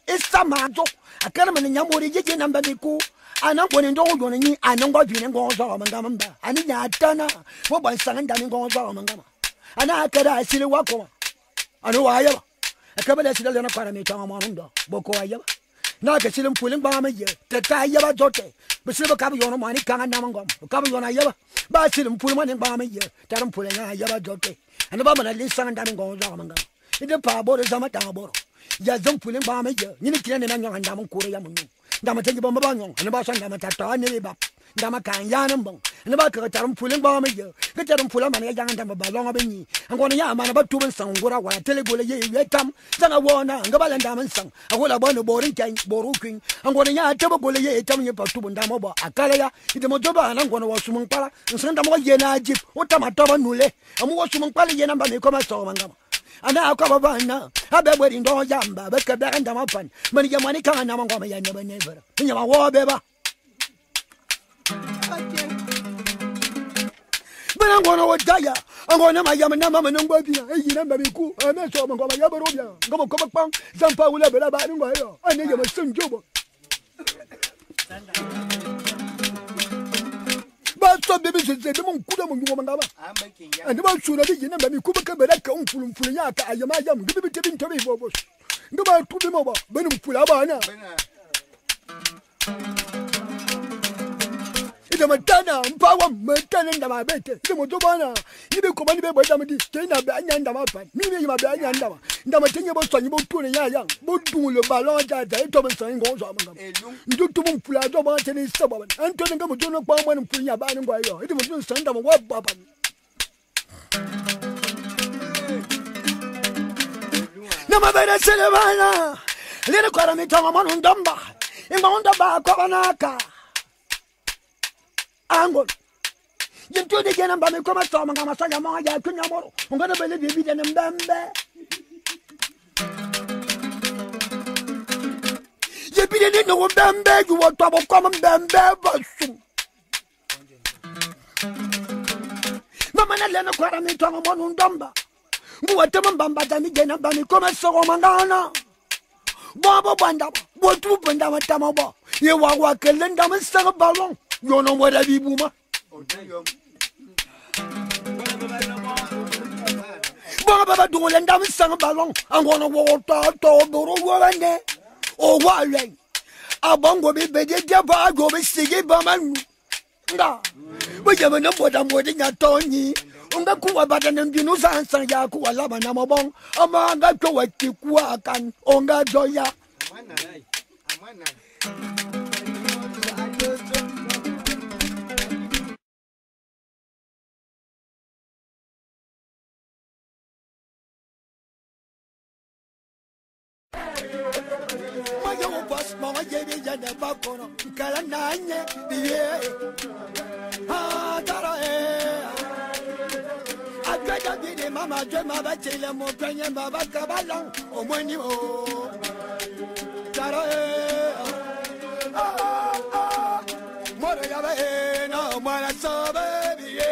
ista mazo akana mane nyamori yeje namba mi ku ana ngone ndo ndo ni ana ngwadwine ngozo mangama mba ani nyatana wo ba sanga ndani ngozo mangama ana akada asile wako ana waya akabala asile lena kwara mi tama ndo boko waya na ka silim pulin ba ma ye tata yaba jote bisile ka yono mani kanga na mangom ka yona yaba ba silim pulin mani ba ma ye taram pulin ya yaba jote ana ba mana lisanga ndani ngozo mangama ide pa boro zama ta boro ya zam pulin ba ma ye ni kire ne na nyanga ndam kure ya munyu ndama tengi bomba banyo ne ba sanga mata to ne ba ndama kan yanan bon ne ba ka tarum pulin ba ma ye ka tarum pula man ya janga ndama ba longa benyi ngona ya mana ba tubin sangura wa tele gole ye yetam sanga wona ngaba ndama sang agola bono borin kan boru kin ngona ya taba gole ye yetam ye pa tubin ndama ba akala ya ide mo joba na ngona wa sumun pala nsanda mo ye na jip o tamato ba nule amu wa sumun pala ye namba me ko ma so mangama ana akaba bana abe bweri ndo jamba be ka be ndama pan mani ya mani kan na ngoma ya ne ba never nyama wo be ba bana ngona wo daya ngona ma ya na mama ngwa bia eyi na mba ku ame so ngoma ya baro bia ngoma ko bakpang zampa wula be la ba ngwa yo ane ya ma sunjobo ba so bebe se mon kuda mon ngoma ngaba ande ba sura bi na mba ku ba ka be da ka umfulu ya ka ayama jam gibi bi tebin tobe bo bo ngaba tubi mo ba benu mfula ba na ida matana mpawa matana ndama bete ida motobana ibe ko bani be bo damdi tena be anya ndama pa mi ma be anya ndama tenye bo sonyi bo tune ya yang bo dungulo balon ja ja to be sonyi ngo so amanga ndutu mo mfula do ba tene saba antone ngamo jono kwa mwana mfunya ba ni ngwa yo ida mo jono sanda mo wa baba na mabere selebana lene kwara mitama mwana ndamba ingonda ba kwa banaka angol yinto de gena mba me koma so manga masanya mo ya kunya moro ngana bele bibi de mbembe ye bi de no mbembe ju wo to bo koma mbembe basu mama na lena kwara mi to mo ndamba ngu watema mbamba tami gena mba me koma so manga bobo banda bo tu banda matama bo ye wa kelenda msanga balon yo no wada bibuma baba dole ndam sang balon angona wo to boro wande o wale abongo be bede de ba go be sige ba manu nda bo jama no boda modi nya toni unga kuwa bada ndinu sansan ya kuwa laba na mobon ama nga to wati kuwa kan onga joya amana mama jebi jana bakono kala nanye biye ha tara agada bide mama je mama chele mo penye baba kabala omoni o tara mora ya be na mara sabe biye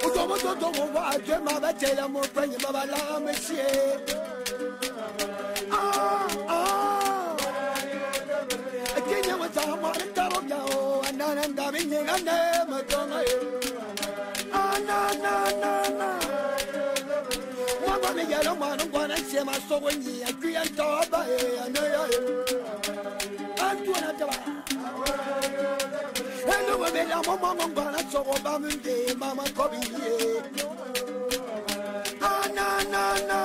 utomo wa je mama chele mo penye baba la monsieur me yellow man, I'm gonna see my soul when you agree and talk about it. I'm doing it. Hello, baby, I'm gonna talk about me, Mama Kobe. Ah, no.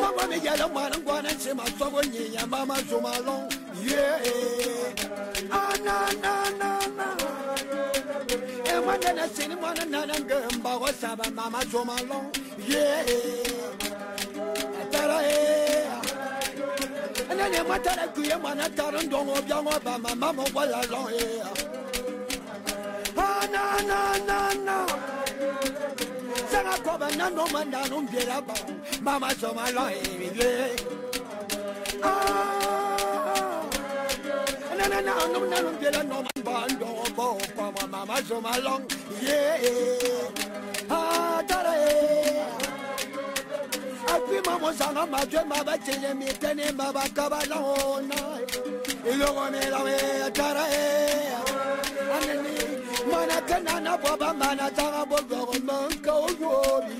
Mama, me yellow man, I'm gonna see my soul when you and Mama Zuma long. Yeah. Ah, no. And one day I see one another girl, but what's up, Mama Zuma long. Yeah. And then you matter a queer man, I tell them don't go young about my mama while I long here. Ah, no. Sarah Cobb, no man down get about Mama Zuma long. Yeah. Ah, no, get a no man bond or Mama Zuma long. Yeah. Ah, I feel Mamma Sana, my dream, my baby, me, Tenny, Baba Cabalona. You want me away, Tara, and then Manacana, Baba, Manatara, Bogo, Monco,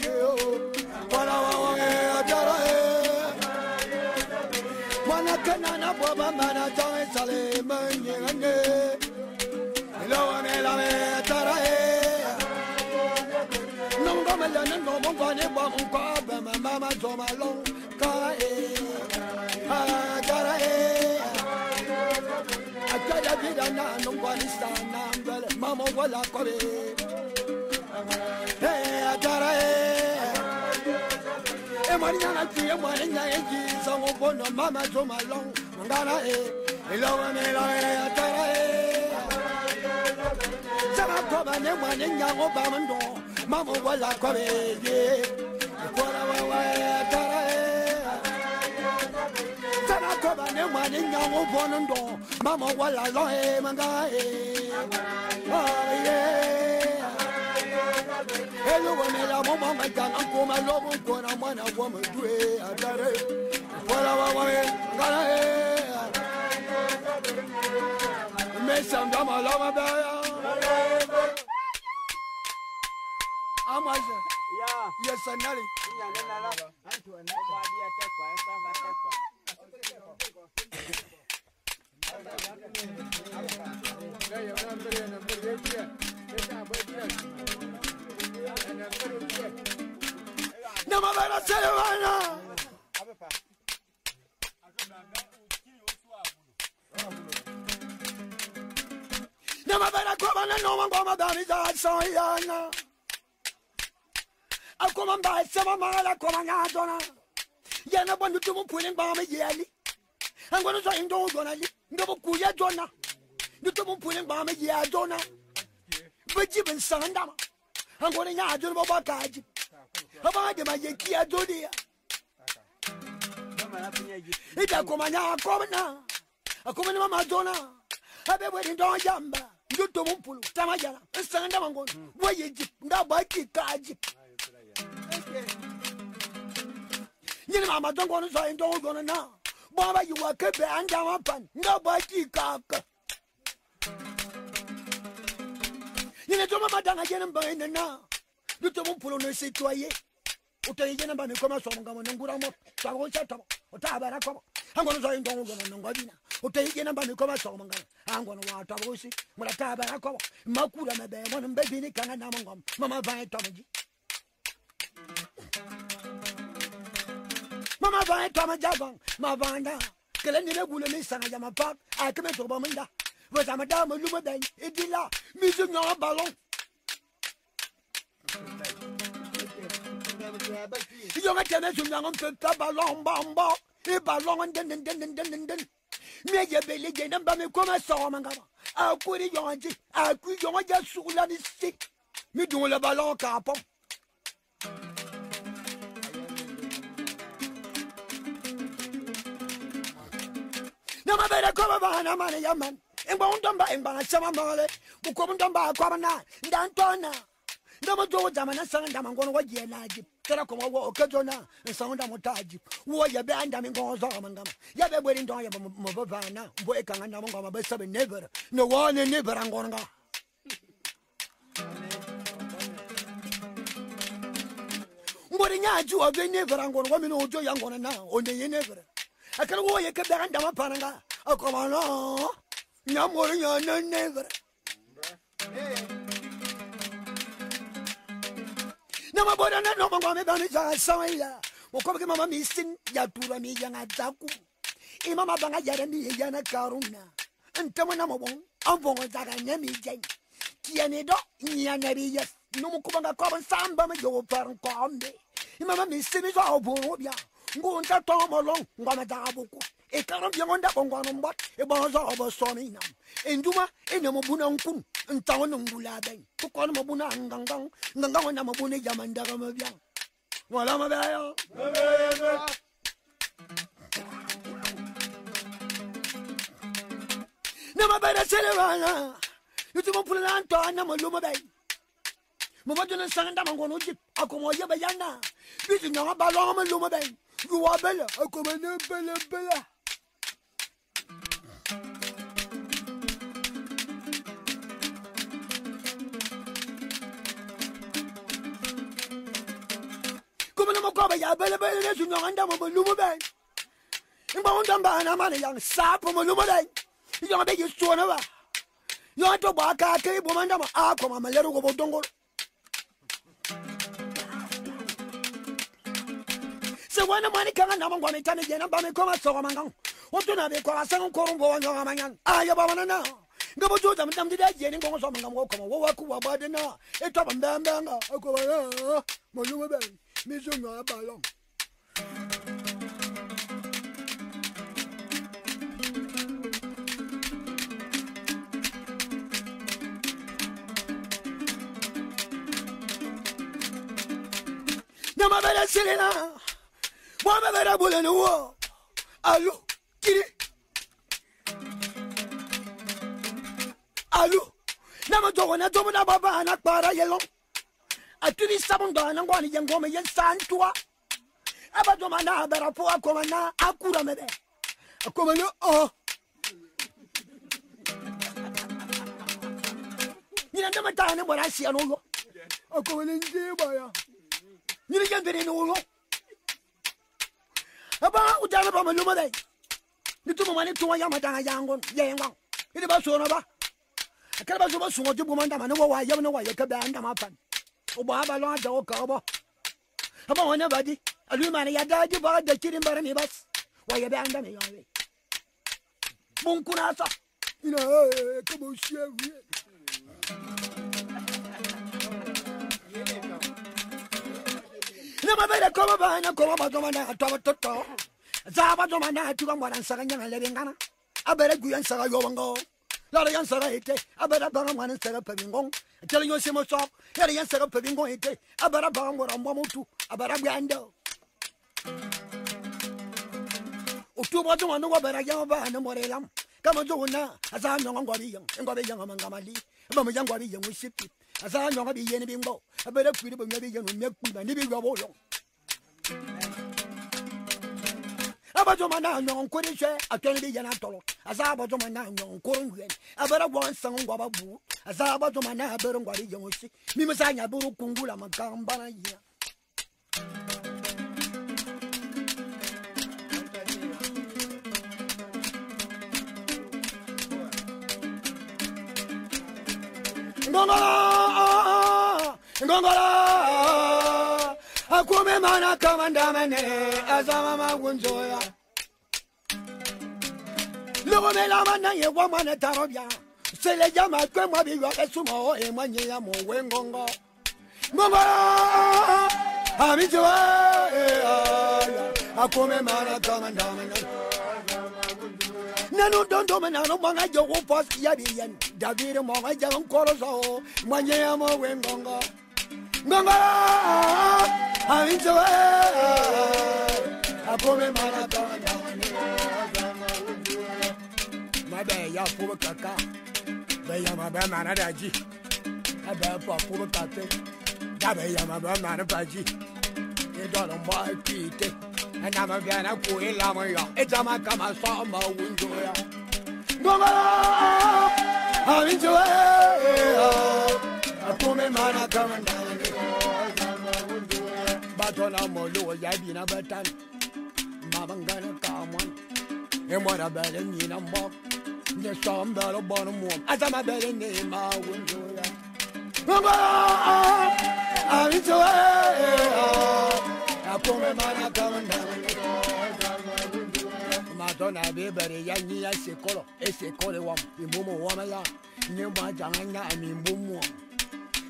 you. Manacana, Baba, Manatara, Salaman, you want me away, Tara. No, Mama Zoma long, I got a bit of no one is down, Mama Walla Cobe. Hey, I got a Mariana, some of one of Mama Zoma long, Mangana, hello, and Sama Coba, and one in Young Obama, Mama Walla Cobe, yeah. Mama wala loe mangae. Oh yeah. Hello, mela mama magana kuma lobo kona mwana woman dwe adare. Wala wae ngara. Mesam dama lama baya. Amaje. Yeah. Yes, Nali. No, my man, I tell you right now. No, my man, I come on and no one go my daddy's eyes, so young. I come and buy some mala, come and I don't know. Yana want to do pulling by me yearly. I'm going to say, don't go, no Kuya Donna. You don't pulling by me, yeah, Donna. But you been son, I'm going to do about Kaji. About the Yankee, I do dear. It's a commander, commander. A commander, Madonna. I've been waiting on Yamba. You don't pull Tamaya and Sandamango. Why you now by Kaji? You know, Mama don't want to say, don't go now. Baba, you are kept and down upon nobody cock. You know, Madame again and buying the now. You don't pull on the citoyen. Utayana Bami Commerce on Gaman and Guramo, Sago Chato, or Tabarako. I'm going to say, don't go on Godina. Utayana Bami Commerce on Gaman. I'm going to want Tabosi, Matabarako, Makura, one and baby Canamangom, Mama Vine Tomaji. Mama Vine Tomajabang, Mavanda, Kalendina Gulami Sanayama Park, I come to Bomanda. But I'm a dame of Lumadan, Idila, Music no ballon. You got to young ballon, bomb, a ballon, and then. Make your belly get them by me come as Salmanga. I'll put it on it. I'll quit your just soul and it's sick. Me do a ballon capo. No, my better come over a man, young man. And won't dumb by some mole, who come down by a common Dantona. No more doors, I'm a son, I'm going to watch your magic. Terracomo walk a jona, and sound I'm taji. Who your band, I'm going to Zormangam. You have a wedding to Mobavana, wake and I'm going to be seven never. No one and never I'm going to go. ngori nyaji wa be never ngoro wa mino ojo ya ngona na onye ye never akala wo ye ke da ndama pananga akoma no nyamori nya na never na maboda na no mama me bani ja sawaya ko ke mama mi sin ya tura mi ya ngadaku imama banga ya mi ya na karuna ntamo na mabon ambongo daga nyami jen kiane do nyana ri yes no mo kubanga ko ban samba me yo par ko ambe imama mi sin jo oboro bia ngunta to mo long ngama daga buku e karam bi ngonda bongono mbot e bonzo obo so mi nam enduma ene mo buna nkun ntawo no ngula ben ko no mo buna ngangang ngangang na mo buna jamanda ga mabia wala mabaya na mabara selewala yutumo pulanto na mo luma bay mo baduna sanga mangono jip akomo yeba yana bitu na ba lo mo luma bay yuwa bela akomo ne bela como no mo ko ba ya bela ne tu nganda mo luma bay ngba onda ba na mane yang sapo mo luma bay yo be yuso na ba yo to ba ka ke bo manda ma akoma malero go bodongo se wana mani kanga na mangwa metane jena ba me ko ma so mangang o to na be ko asan ko rumbo wa nyanga manyan aya ba wana na ngabo jo tam tam dida jeni ngo so mangam ko ko wa ku wa ba de na e to ba mbamba nga ko ba mo lu ba mi zo nga ba long Nama bera selena, mama bera bulena wo, alu kiri, alu. Nama jogo na jogo na baba na para yelong. Aturi sabon da na ngwani yengo me yen santua. Aba joma na bera po akoma na akura mebe. Akoma no oh. Ni na ndama ta na bora si anolo. Akoma nje ba ya. Ni jambere no lo aba ujana ba maluma dai ni tumo mani tuwa ya madanga yangon yenga ni ba so na ba akala ba so ba so ojubu manda mani wa ya no wa ya ka ba anda ma pan o ba ba lo aja o ka ba aba wona ba di alu mani ya daji ba da kirin bare mi bas wa ya ba anda me yawe bun kuna sa ina ka bo shewe na mabere koma bana koma ba doma na to to za ba doma na tu ba mwana saka nyanga le ngana abere gu yan saka yo wango la yan saka ite abere ba mwana saka pa bingong tele yo semo so ya yan saka pa bingong ite abere ba ngora mbo mutu abere bwando utu ba doma no abere ya ba na morelam kama jo na aza nyonga ngori yang ngobe yang ngamali ba mo yang ngori yang usipi asa nyonga bi yeni bimbo abere kwiri bo nyabi yenu mekpu ba ni bi gwa bo yo abajo mana nyonga kwiri hwe atoni bi yana tolo asa abajo mana nyonga kwiri hwe abere bon san ngwa ba bu asa abajo mana abere ngwari yenu si mi misa nya buru kungula makamba na ya Ngongora akume mana kamanda mane azama magunzoya Logo me la mana ye wa mana tarobia sele jama kwe mwa bi yo esumo e manye ya mo wengongo Ngongora amijoa akume mana kamanda mane Nanu dondo menano manga jogo pos ya bien David manga jang koroso manye ya mo wengongo Ngonga aminjoa akome mana tanda Mabe ya fuba kaka Be ya mabe mana daji Abe pa fuba kate Dabe ya mabe mana paji Ye dolo mwa kite Na mabe na kuwe lama ya Ejama kama sama unjoya Ngonga aminjoa akome mana kamanda Matona molo yabina batan. Mabangana kaman. Emora bele nina mok. The storm bell of bottom warm. As I'm a belly name, my window. I'm so I come a man, I come down. Matona baby, Yanni, I say color, one, the Momo Wamala, near my Janga, I mean boom.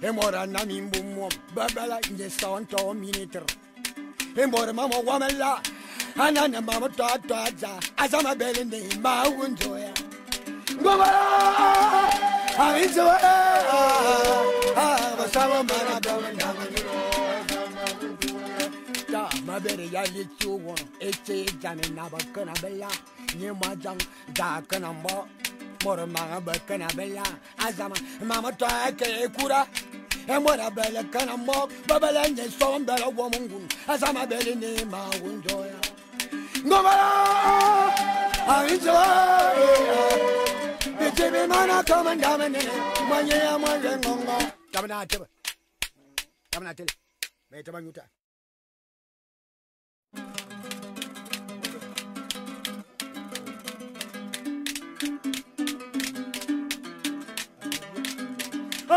Emora Namin boom, Babala in the sound to a minute. Emora Mama Wamala, and then Mama Tata, as I'm a belly name, my window. I'm so my baby, I let you one. It's a Jamin Nabacanabella, near my junk, Dacanamba, Moramanga Bacanabella, Azama, Mama Take Kura, and what a bella canamok, Babalan, and some bella woman, Azama belly name, my window. No, I'm so Jimmy Mana come and dominate. When you are my young mongo, come on, tell it. Wait a minute. I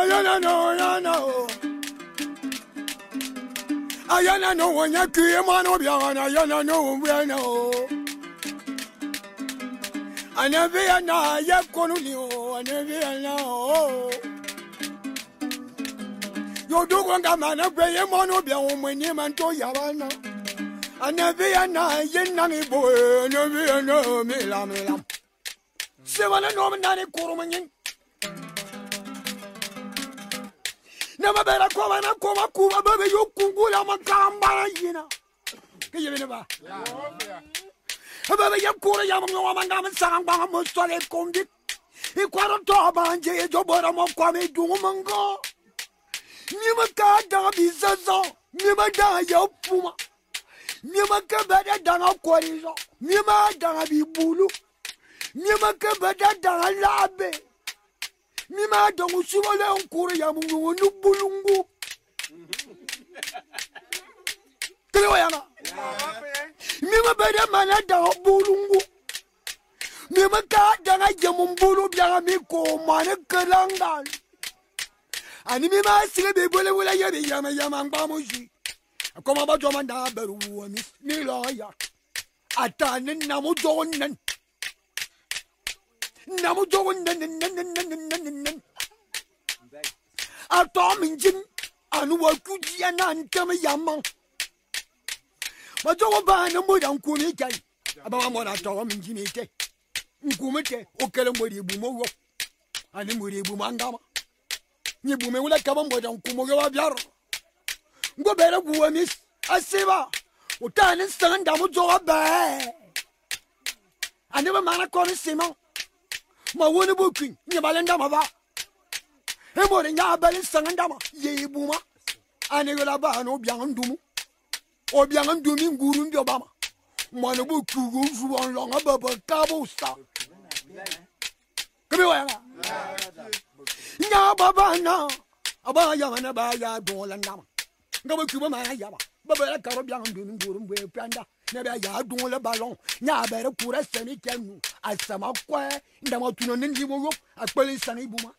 don't know when you came on of your honor, you don't know where I know. I never know, you couldn't know, I never know. You do want a man of Bray Monobia when you man to Yavana. I never know, you nanny boy, never know, Milam. 7 and no man, Kuruman. Never better come and come up, baby, you Kugula Macamba, you know. Can you remember? Baby, you could have young Samba Mustale Condi. He quite a and Jay Jobora Mokami Dumango. Nimaka Dabi Zazo, Nimada Yopuma. Nimaka better than a Quarizo, Nima Dabi Bulu, Nimaka better than a Labe. Nima don't Suvala Korea Bulungu. Mima better man at the Bulungu. Mima cat than a Jamumbulu Biamiko, Manakalangan. And Mima see the bullet with a Yaman Bamushi. A come about Jomanda Beru, Miss Miloya. A tan in Namujonan. Namujonan. A Tom in Jim and Wakuji and Tamayama. But over no more than Kumite. About what I told him in Jimite. Kumite, Okelambodi Bumo, and then Mudi Bumangama. You boom will come on with Kumoga Jaro. Go better, Miss. I say, Utan and Stand Damujo Bay. I never man a corner Simon. My one booking, Yabalendama. And what in Yabel Sangandama, ye boomer. I never have no young doom. Or young dooming Guru Obama. Manabu Kugus run long above a cabo star. Come here. Now, Baba, now. About Yamanabaya, Dolanama. Go to Mamma, Baba Carabian doing Guru with Panda. Never yard doing a ballon. Now, better put a semi can. I some up quiet in the mountain in the rope. I play Sunny Boomer.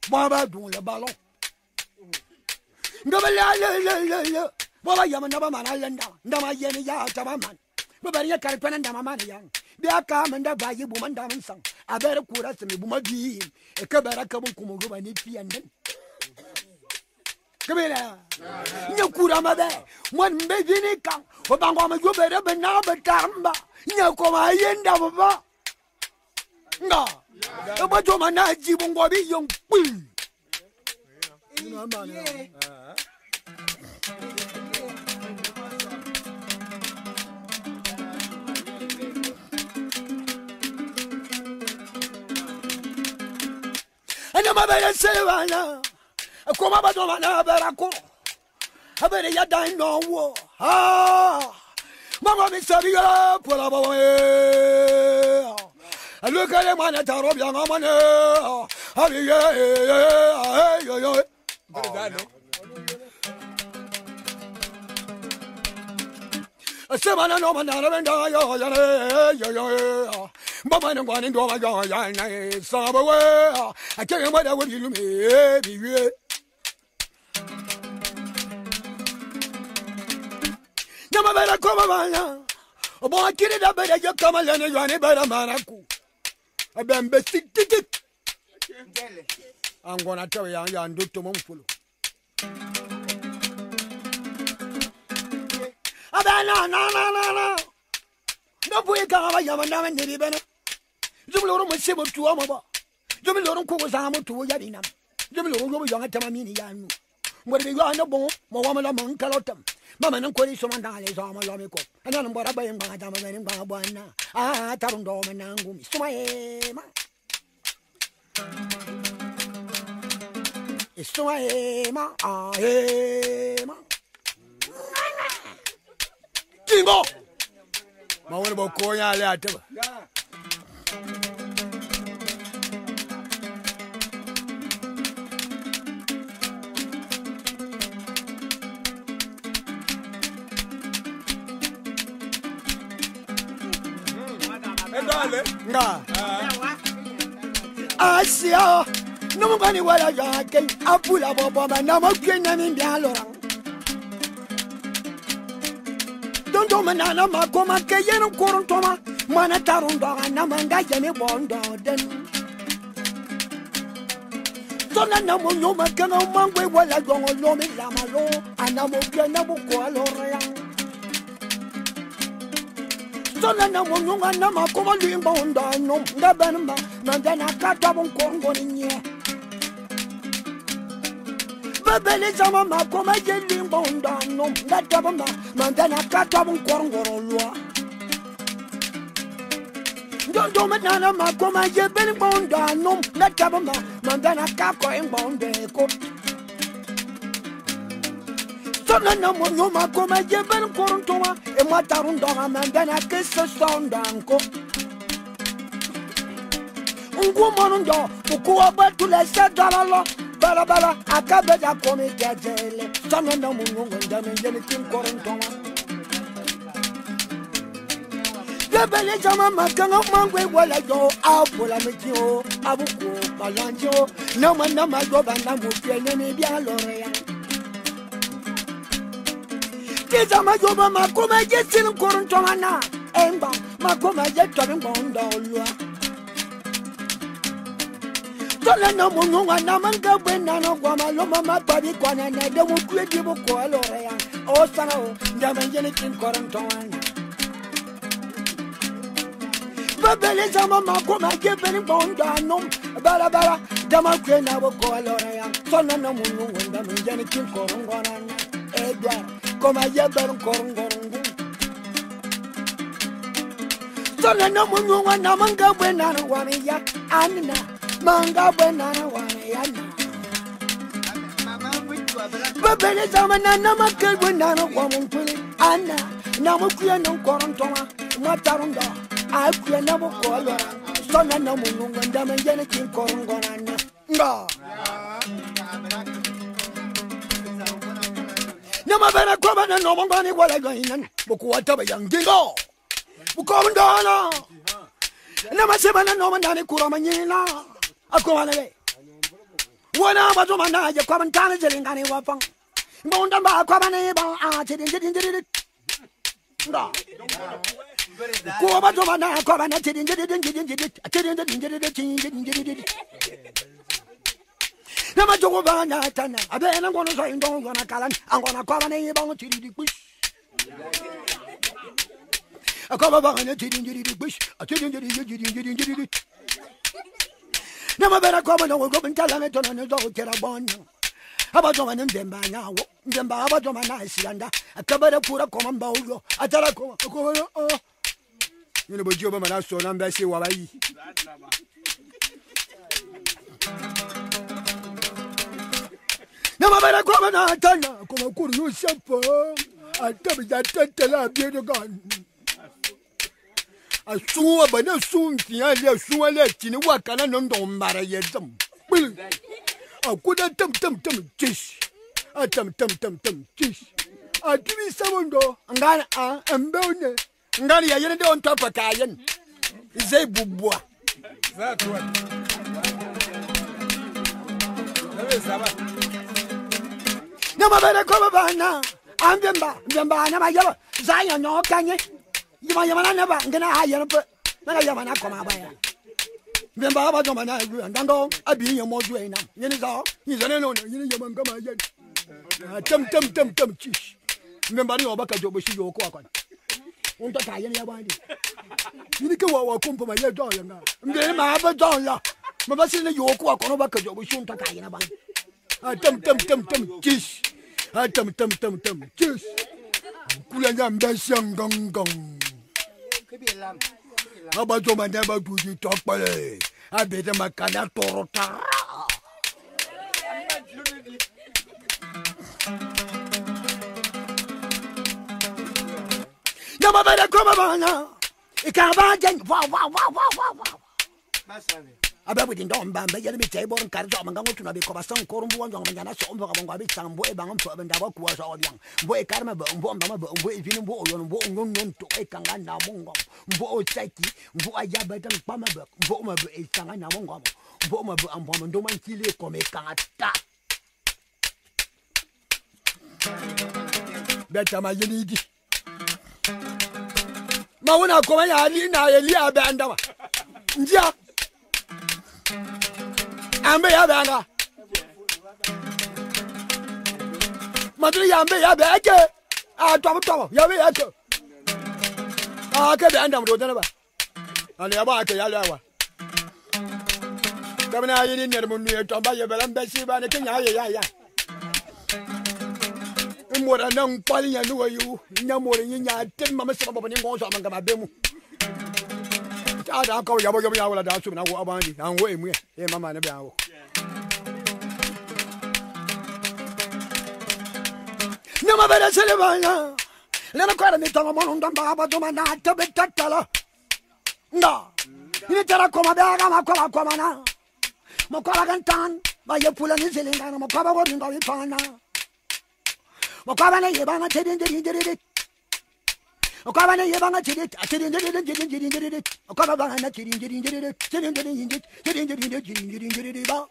Baba doing a ballon. Baba Yamanaba Man Island, Dama Yenny Yataman. Baba Yakaripan and Dama Young. They are come and buy you woman down song. I better put us in the Boomer G. A cabara Kabukumu and it and then. Come here. You could have there. One baby come. Obama, you better be now, but Tamba. You come I end up. No. About your man, I won't go be young. And the mother said, I come about another. I better ya die no war. Ah, Mamma Miss Savia, pull up away. I look at him on a tower of young woman. semana no manana benda yo yo mama no kwani ndo ma yo ya na sabo we akere mo da we bi lu me bi we nyama bela koma bana obo akire da bela yo kama lene yo ne bela manaku abembe tik tik tik I'm gonna tell you and do to mumfulu no no boy ka ya na me ni bena jumlo mo sebo tuwa mo ba jumlo ko za mo tuwa ya dinam jumlo yo yo ngata mi ni ya nu mo de yo na bon mo wa mo la mon kalotam mama nan ko ni so man dale so mo lo mi ko ana no bora ba yin ba ta mo ni ba bwana tarun do me nangu mi suma e ma suma e ma Timbo ma wani ba ko ya le ataba nga Asia no mo bani wala ya ke apula bobo ma na mo kwe na mi bia lo Don't manana ma koma ke yen koron toma mana tarun do na manga jeme bondo den Tona na mo nyoma ke no mangwe wala gongo lo mi la malo ana mo ke na mo ko lo rea Tona na mo nyoma na ma koma limba onda no ngaban ma manga na ka to bon kongo ni Babele sama ma koma je limba onda no ngata ba manga na ka to bon kongo lo Don't manana ma koma je ben bonda no ngata ba manga na ka ko en bonde ko Tona na mo nyoma koma je ben korontoa e matarun do manga na ke so sondanko Ungu monundo ko abatu le sadalalo bala akabe ja komi jajele Tona na mo nyoma ndame jeni kin korontoa Bele jama makanga mangwe wala yo apula mekio abuko balanjo no mana mago banda mutene ni bia lorea Ke jama yo ba makoma je sin koronto mana emba makoma je tobi bondo lua Tola no mungu na manga bena no kwa malo mama pabi kwa na de mu kwedi bu ko lorea o sana o ndame je ni kin koronto mana Babele sama ma koma ke beni bonda nom bala dama kwe na bo ko alora ya sona na mungu wanda mjani kin korongona edwa koma ya bar korongongu sona na mungu wanda manga bena na wani ya anna manga bena na wani ya Babele sama na makke bena na kwa mumpuli anna na mukwe na korontoma matarunda Aku na mo ko lo sona na mo nganda manjana kin korongona nga na mabana ko bana no mo ngani wala gainan buku wata ba yangingo buku ndana na masebana no mandani kuro manyina ako wala le wana ba to mana je ko ban kana jelingani wafang mbonda ba ko bana ba a tidin nga Ko ba to mana ko ba na tidin Na ma jogo ba na tana abe na ngono so indon ngona kalan angona ko ba na yi ba ngo tidin push Akaba ba na tidin push tidin Na ma bera ko ba no go bin tala me to no do kera bon Abato man ndemba nyawo ndemba abato man asilanda akabara kura koma mbaulo atara koma ko Yine bojo ba mana so na mbese wa bayi Na mabara ko bana tana koma kuru yo shapo atabi da tetela biedo gan Asuwa bana sunti ale asuwa le tini wakana no ndo mbara yezam Akuda tam tish. Tam tish. Atumi samundo ngana mbone ngani ya yene de on top ka yen izai bubua That what? Never saba. Nama bere ko bana ambemba na mayaba zanya no kanye yama na ba ngana ha yen pe na yama na koma ba ya mbemba ba joma na yu ndando abi yen mo ju ena yen za yin zane no yen yama ngama yen tem chish mbemba ni obaka jobo shi yo ko akon unta ka yen ya ba ndi ni ke wa kompo ma ye don ya nga ngere ma ba don ya ma ba sin yo ko akon obaka jobo shi unta ka yen ba tem chish tem chish kula nya mbesha ngong aba joma na ba tuji tokpale abete makana torota Nama bere koma bana ikaba jen wa Masane. ababu din don bamba yele mi table kar jo manga ngotu na be ko basan korumbu wonjo ngana so mbo ka bi sambo e bangam to benda ba kuwa so obiang mbo e karma ba mbo mbama ba mbo e vini mbo oyon mbo ngonyon to e kanga na mongo mbo o chaki mbo ayaba tan pama ba mbo ma ba e kanga na mongo mbo ma ba ambo ndo man kile ko me kanga ta beta ma yeli di mauna ko ya ni na yeli abanda wa njia ambe ya banga madri ya ambe ya beke tobo ya be yake ke be andam do dana ba ale ya ba ke ya lawa kamna yini ne mun ne to ba ye belan be si ba ne kenya ya mora nan kwali ya nuwa yu nya mora nya tin mama se ba ni ngon so manga ba be mu ada ko yabo wala da su na wo abandi an wo emu e mama ne be awo no ma bere se le bana le na kwara mi tama mo ndam ba do mana ta be tatala nga ni tara ko ma da ma ko ma na mo ko la gantan ba ye pula ni se le ngana mo ko ba wo ndo wi pana mo ko ba ne ye ba na te de okabana yebanga chiri okabana na chiri ba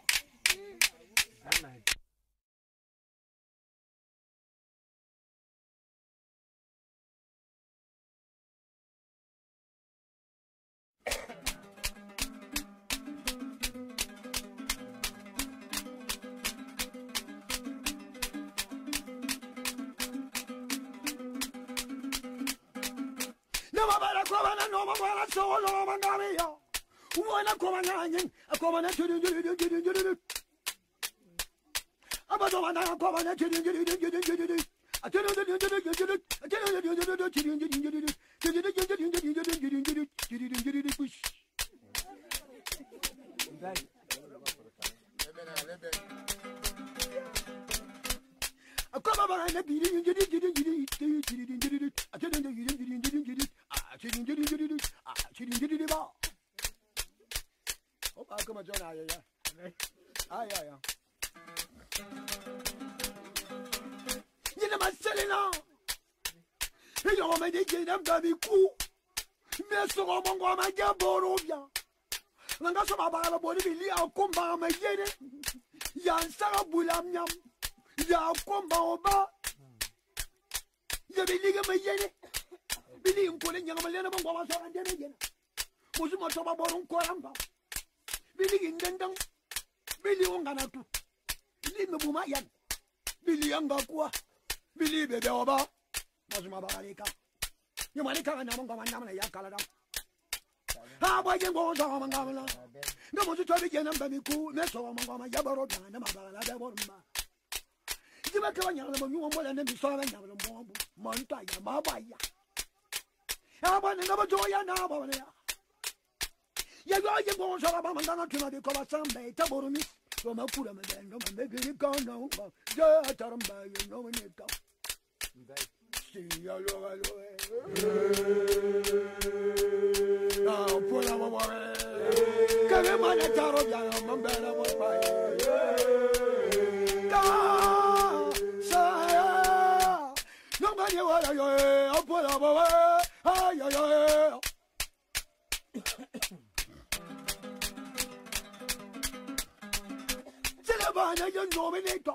no mabara so no mangami yo uwana koma nyanyin akoma na chiri abado wana akoma na chiri akoma bana na biri ba. Oh, come on, John. Yeah. You know my selling you know my day, I'm going cool. Mr. Omongo, my dear Borovia. Langaso Baba, body, I'll come by my yen. Yan Sarah Bulam Yam. Yao come by. You believe my yen. Believe pulling young Malena Bongo and Jen. Was much of a boron coramba. Billy in Dendam, Billy Onganatu, Billy Mumayan, Billy Angakua, Billy Bedoba, Mosmabarika. You might come and Namangamana Yakalada. How about you go to Mangamala? No one to try to get them baby cool, Meso Mangama Yabaro, and Mabala Borma. You make a young woman and then be sorry, Montaya, Mabaya. How about another joy now? You go to Sabamana to the Covasambe, Taborumi, from a Pura and maybe you can't know. Yeah, Taramba, you know when you go. See you. Now, pull our warrior. Come on, Tarabia, Mambella was by. No don't know me later.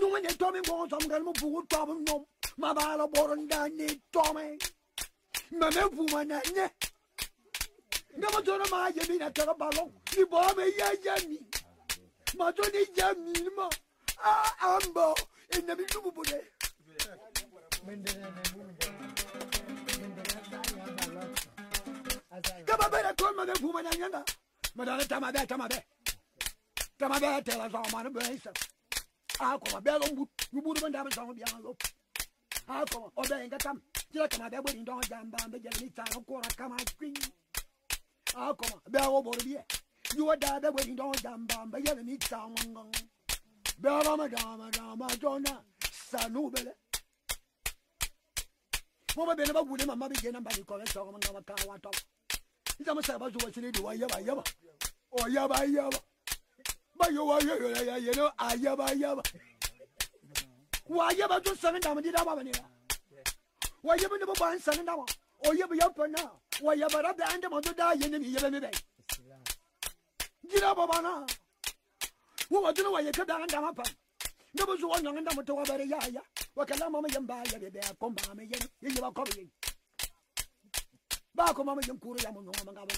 No one is Tommy wants some girl who problem. No, my ball born down need Tommy. Mamma woman, never told my Yammy at a ballon. You bought me, Yammy. Matoni Yammy, Ambo, in the middle of the day. Come on, better call my woman and younger. Madame Tamabe. Tamabe, tell us all my brace. I'll come a bell on you wouldn't have a song beyond look. I'll come, or they ain't got them. Just my wedding dog jam down the jelly time, quarter come out screen. I'll come, bell over here. You are the wedding dog jam down the jelly time. Bella Madama, Jonah, Sanubele. Mama Benaba would never begin by the college of Mangawata. It's almost about to watch it, Yaba, or Yaba. But you are, you know, I Yaba. Why you about to send down the Dabania? Why you never buy sending down? Or you be up now? Why you about the end of the die in the Yabby? Get up, Bana. Who do why you cut down Damapa? There was one young Dama to about a yaya. What can I mamma and buy a bear come by me? You are copying. Back on Mamma and Kuriam,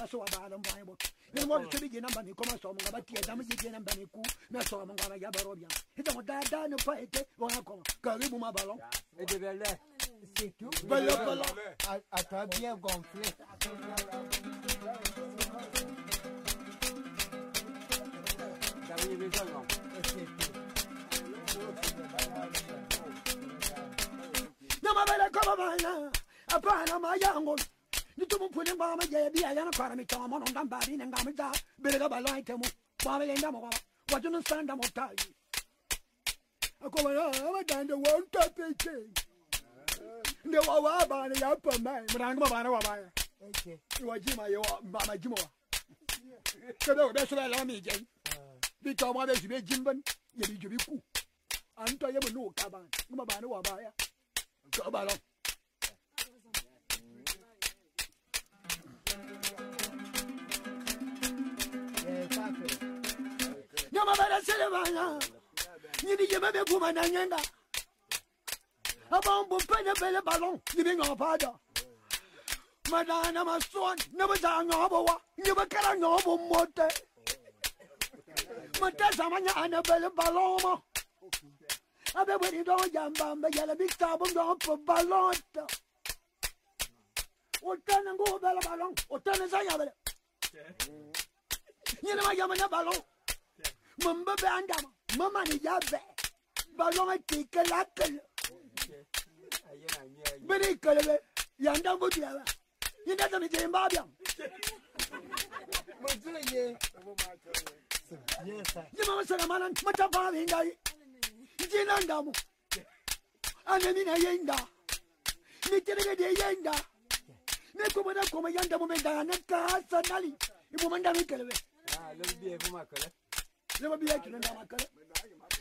I saw about them Bible. You want to begin number, come on, some about the damage again and Baniku, not so among Yabarobian. It's a dad down the fight, when I come, Karibu Mabalo. C'est tout. À toi bien gonflé. No matter come upon my young one. You don't put him by my baby. I am a parami tom on Dambari and Gamita. Better go by light him. Bobby and Damo. What do you understand? I'm tell you. I come over down the world topic. No, I buy the upper man, but I'm going to buy it. You are Jim, you are Mama Jimo. So that's what I love me, Jane. Because what is be Jimban, you be cool. Until you know, Caban, you might know about it. Cabalo. No matter Silvana, you need your baby woman and younger. About Bupena Ballon, living on father. Madame, my son, never sang over, never can over motor. Matassamana and a bell ballon. I bet when you don't jump on the yellow big table down for ballon. Or turn and go bell ballon, or turn as I have it. You know, I am a ballon. Mumba Bandam, Mamma Yabe, Ballon, I take a lackle. Very color, Yanda Budia. You never meet him, Babiam. You must say, man, much of our in the Jinandam. And I mean, I ain't da. Nickering the Yenda. Nicola come a Yanda woman, and cars and Nally. You woman, Damicale. Never be actually Damacale.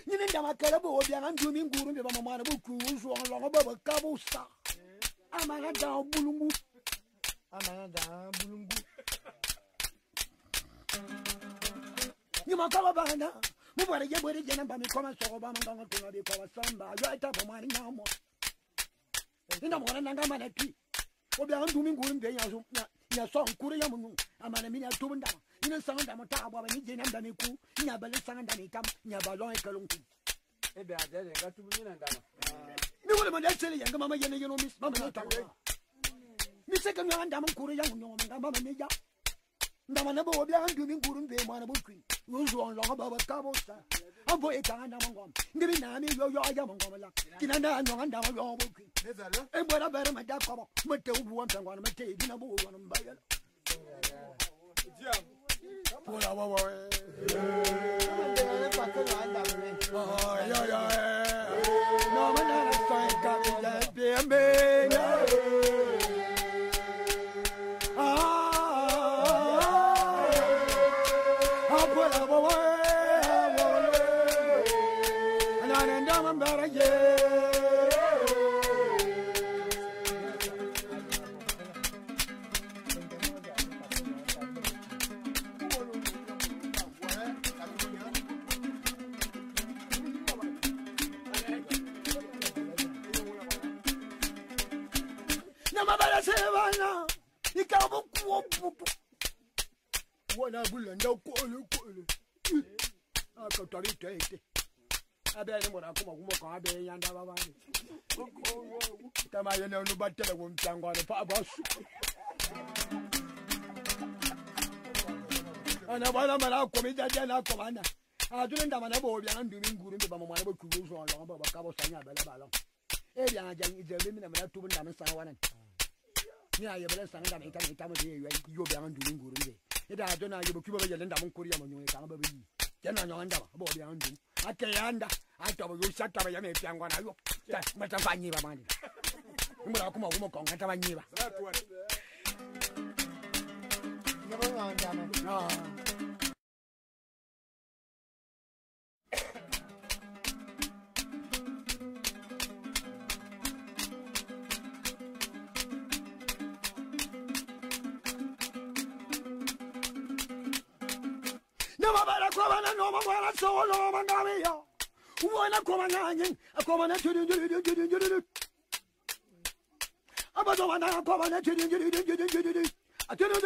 You need Damacale, and doing good with Mamma Buku, long above a cabo star. I'm a down Bulungu. I'm a down Bulungu. You must call about now. Move what I get with it, and by me come and so Obama don't to be called somebody right up for money now more. In the morning, I'm a tree. What they are doing good in the your song, Kuriamu, I'm an Amina Tunda. You know, some of them are talking about Nijan and Daniku, Yabel San Danicam, Yabalon Kalunki. Maybe I did got to be in and down. You would have actually, and Mamma, you know, Miss Mamma. Miss Second and Daman Kuriamu, and Mamma Mia. Damanabo, they are doing good in the one of Queen. Who's one long above a cabo star. I'll put it down among them. Give me Nami, your young woman. Kinanda and one down your Queen. And what about my dad? But the one I'm going to take in a bowl on them by it. No man has signed that and I didn't know better yet. Savannah, you can't walk. What I will end up calling. I could tell it. I bet what I come on, I bet and I know nobody tell a woman on the papa. And I want to come in that I come. I don't know what I'm doing good in the Bama cruise on about Cabo Sana Bella. Eliana is a women of 2 diamonds. Yeah, you better stand up and come here. You're doing good. It I don't know you will keep your Linda Korea when you come baby. Then I know about the undo. I can't. I told you shut up. I may be one. I look. But I'm fine. Never mind. I'm going to come on. I tell you. Never mind. No. No more so no mangamia. Wanna come on, a common to do. About the one I come on to do. I tell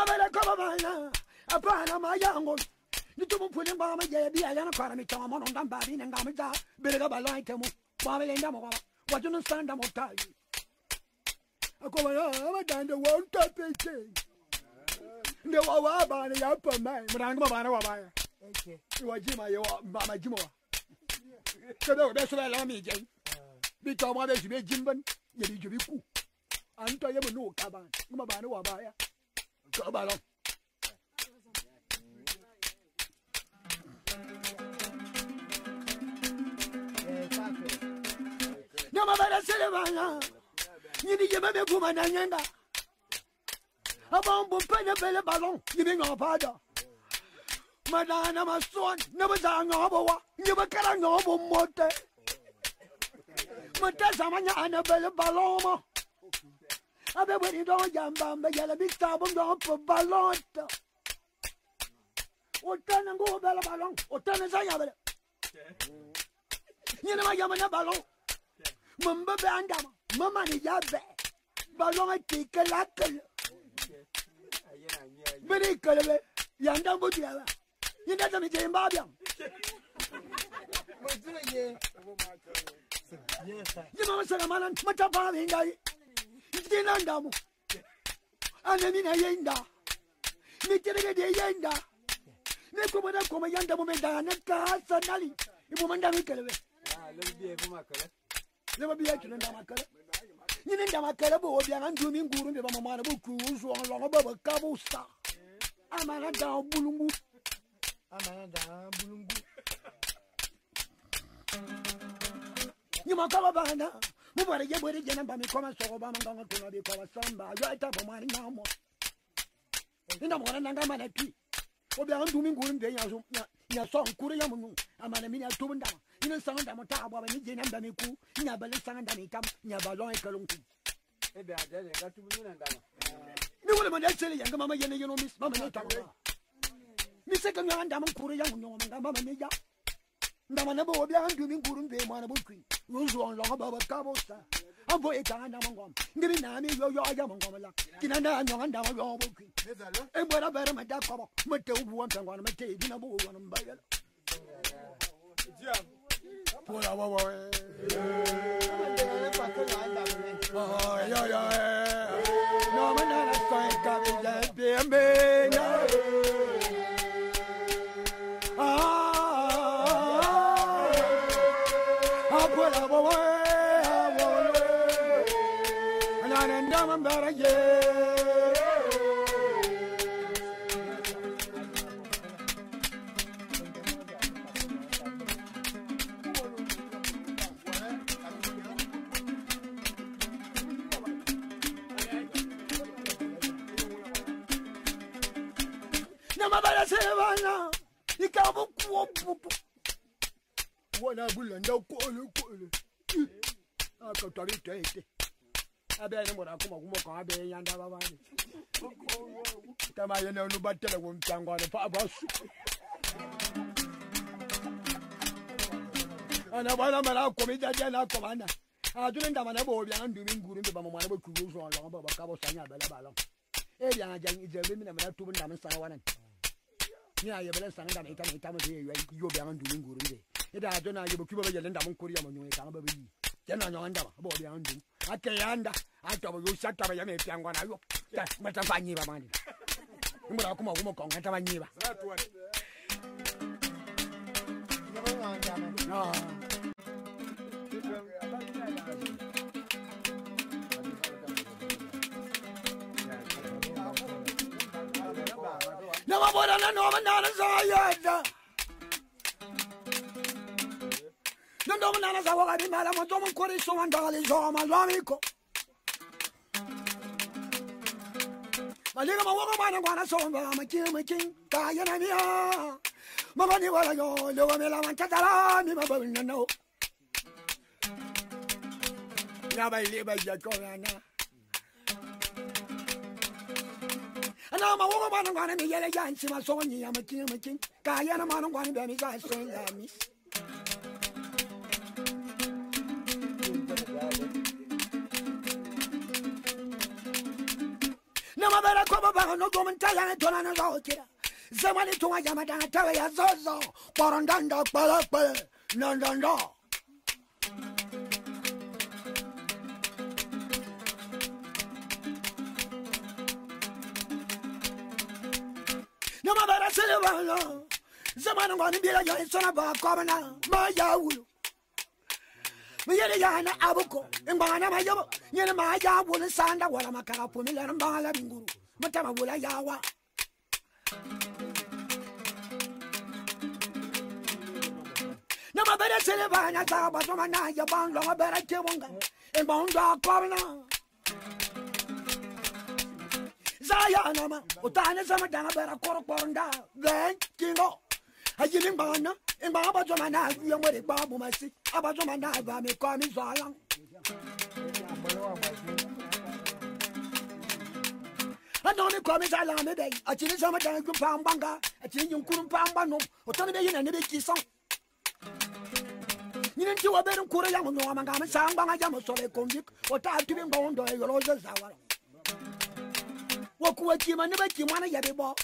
bere ko bana apana ma yango nitumu pule ngwa ma je bi ala na kwara mi tama mono ndamba bi nga mja bere ga balon itemu ba bele ndamo kwa watu no sanda motai ako bana abadande won tapete ndo wa bana ya pa mai muranga bana wa baya wajima yo mama jimo kebe be so la mi je bi to mo be si be jimban ye bi jubi ku anta ye mo no ka ban ngma bana wa baya ko balon Nama bala selebana Yini yema be kuma na nyenda Abon bo pele bele balon Yimi ngopada Madana mason Neba za ngobo wa Yeba kara ngobo mote Mata samanya ana bele balon mo Abe wadi do jamba mbe yala big tabo ndo po balon Otana ngo bele balon Otana za ya bele Yini ma yama na balon Mamba be andama mama ni yabe balon tika lakal beri kalbe yanda bo diala yinda tami je mbabya yima masala malan matapa ngai dina ndamu ane mina yenda mitere de yenda ne ko bana ko yanda mo menda na ka sanali ibo manda mi kalbe Never be a killer, Damakala. You need Damakala, but I'm doing good in the Mamma Cruise or long above a cabo star. I'm a down Bulungu. I'm a down Bulungu. You must have a banner. Move out of your body, and by me, come and so Obama to be called Samba. Right up of money now more. In the morning, I'm a tea. What I'm doing good in the Yazoo, song, Kuriamu. I'm a minute to down. Ina sanga mota baba ni jena ndani ku nya bale sanga ndani kam nya balon e kalunku ebe adele ga tubu na ndama ni wala ma dasele yanga mama yene yeno miss mama ne tawo mi se kan yanga ndama kuru yangu no mama ne ja ndama na bo bia ndu mi kuru mbe mwana bo kwi ruzu on lo baba ka bo sa abo e kan ndama ngom ngibi na mi yo aja ngom la kina na nyanga ndama yo bo kwi e bora bere ma da ko mo te ubu wa mpangwana ma te bi na bo wa no mbayela Pula wawa no manana soy cabilla bienvenida pula wawa ana ndama mbara ye Mabala sevana ikabu kuopu wana bulanda kole akatari tete abe ne mora kuma ko abe yanda baba ni tama yene no batela wo mtangwa ne fa basu ana bana mara ko mi jaja na ko bana adule ndama na bo bia ndu mi nguru mbe ba mama na bo kuwo so lo ba ka bo sanya bela balon e bia na jan ije mi na mara tubu ndama sana wanan ni aye bele sana ndama itama de yo bia ndu mi nguru mbe e da adona ye bo kubo be yele ndama nkori ya monyo e kan ba be yi jena nyo ndama bo bia ndu akeyanda atobo yo shata ba ya me piangwa na yo mata fanyi ba mani ngura kuma ko ngata banyiba no na mabora na no manana sayada ndo manana sawa di mala mo to mo kori so mandali so ma lamiko Malinga mawoga mana kwana somba makin ka yana miya mama ni wala yo lo mela manchatala mi mabuna no ya baile ba ya korana ana mawoga mana kwana mi yele yanchi ma so ni ya makin ka yana mana kwana be mi sa so ya mi Mabara ko baba no go men taya to na zo kira zamani to wa jama da tawe ya zozo porondanda pala pala nandanda no ma bara selebala zamani ngani bila yo sona ba komana ma yawu Miyere yana abuko, imbana mayobo, nyene maya wole sanda wala makara pumila mbala binguru, matama wala yawa. Nama bere selebana zaba zoma na yaban longa bere kewonga, imbonda korna. Zaya nama, utane zama dana bere korokornda, ben kingo, ayiling bana. In Baba Jomana, you are the Babu Massi, Abajomana, I may call me Zion. I don't call me Zion, maybe. I change some time to Pambanga, I change you couldn't Pambano, or turn me in a big song. You didn't do a better Korean, no, I'm a Sambanga Yamo, so they convict, or tied to be bound by your roses. What could you never keep one of your ball?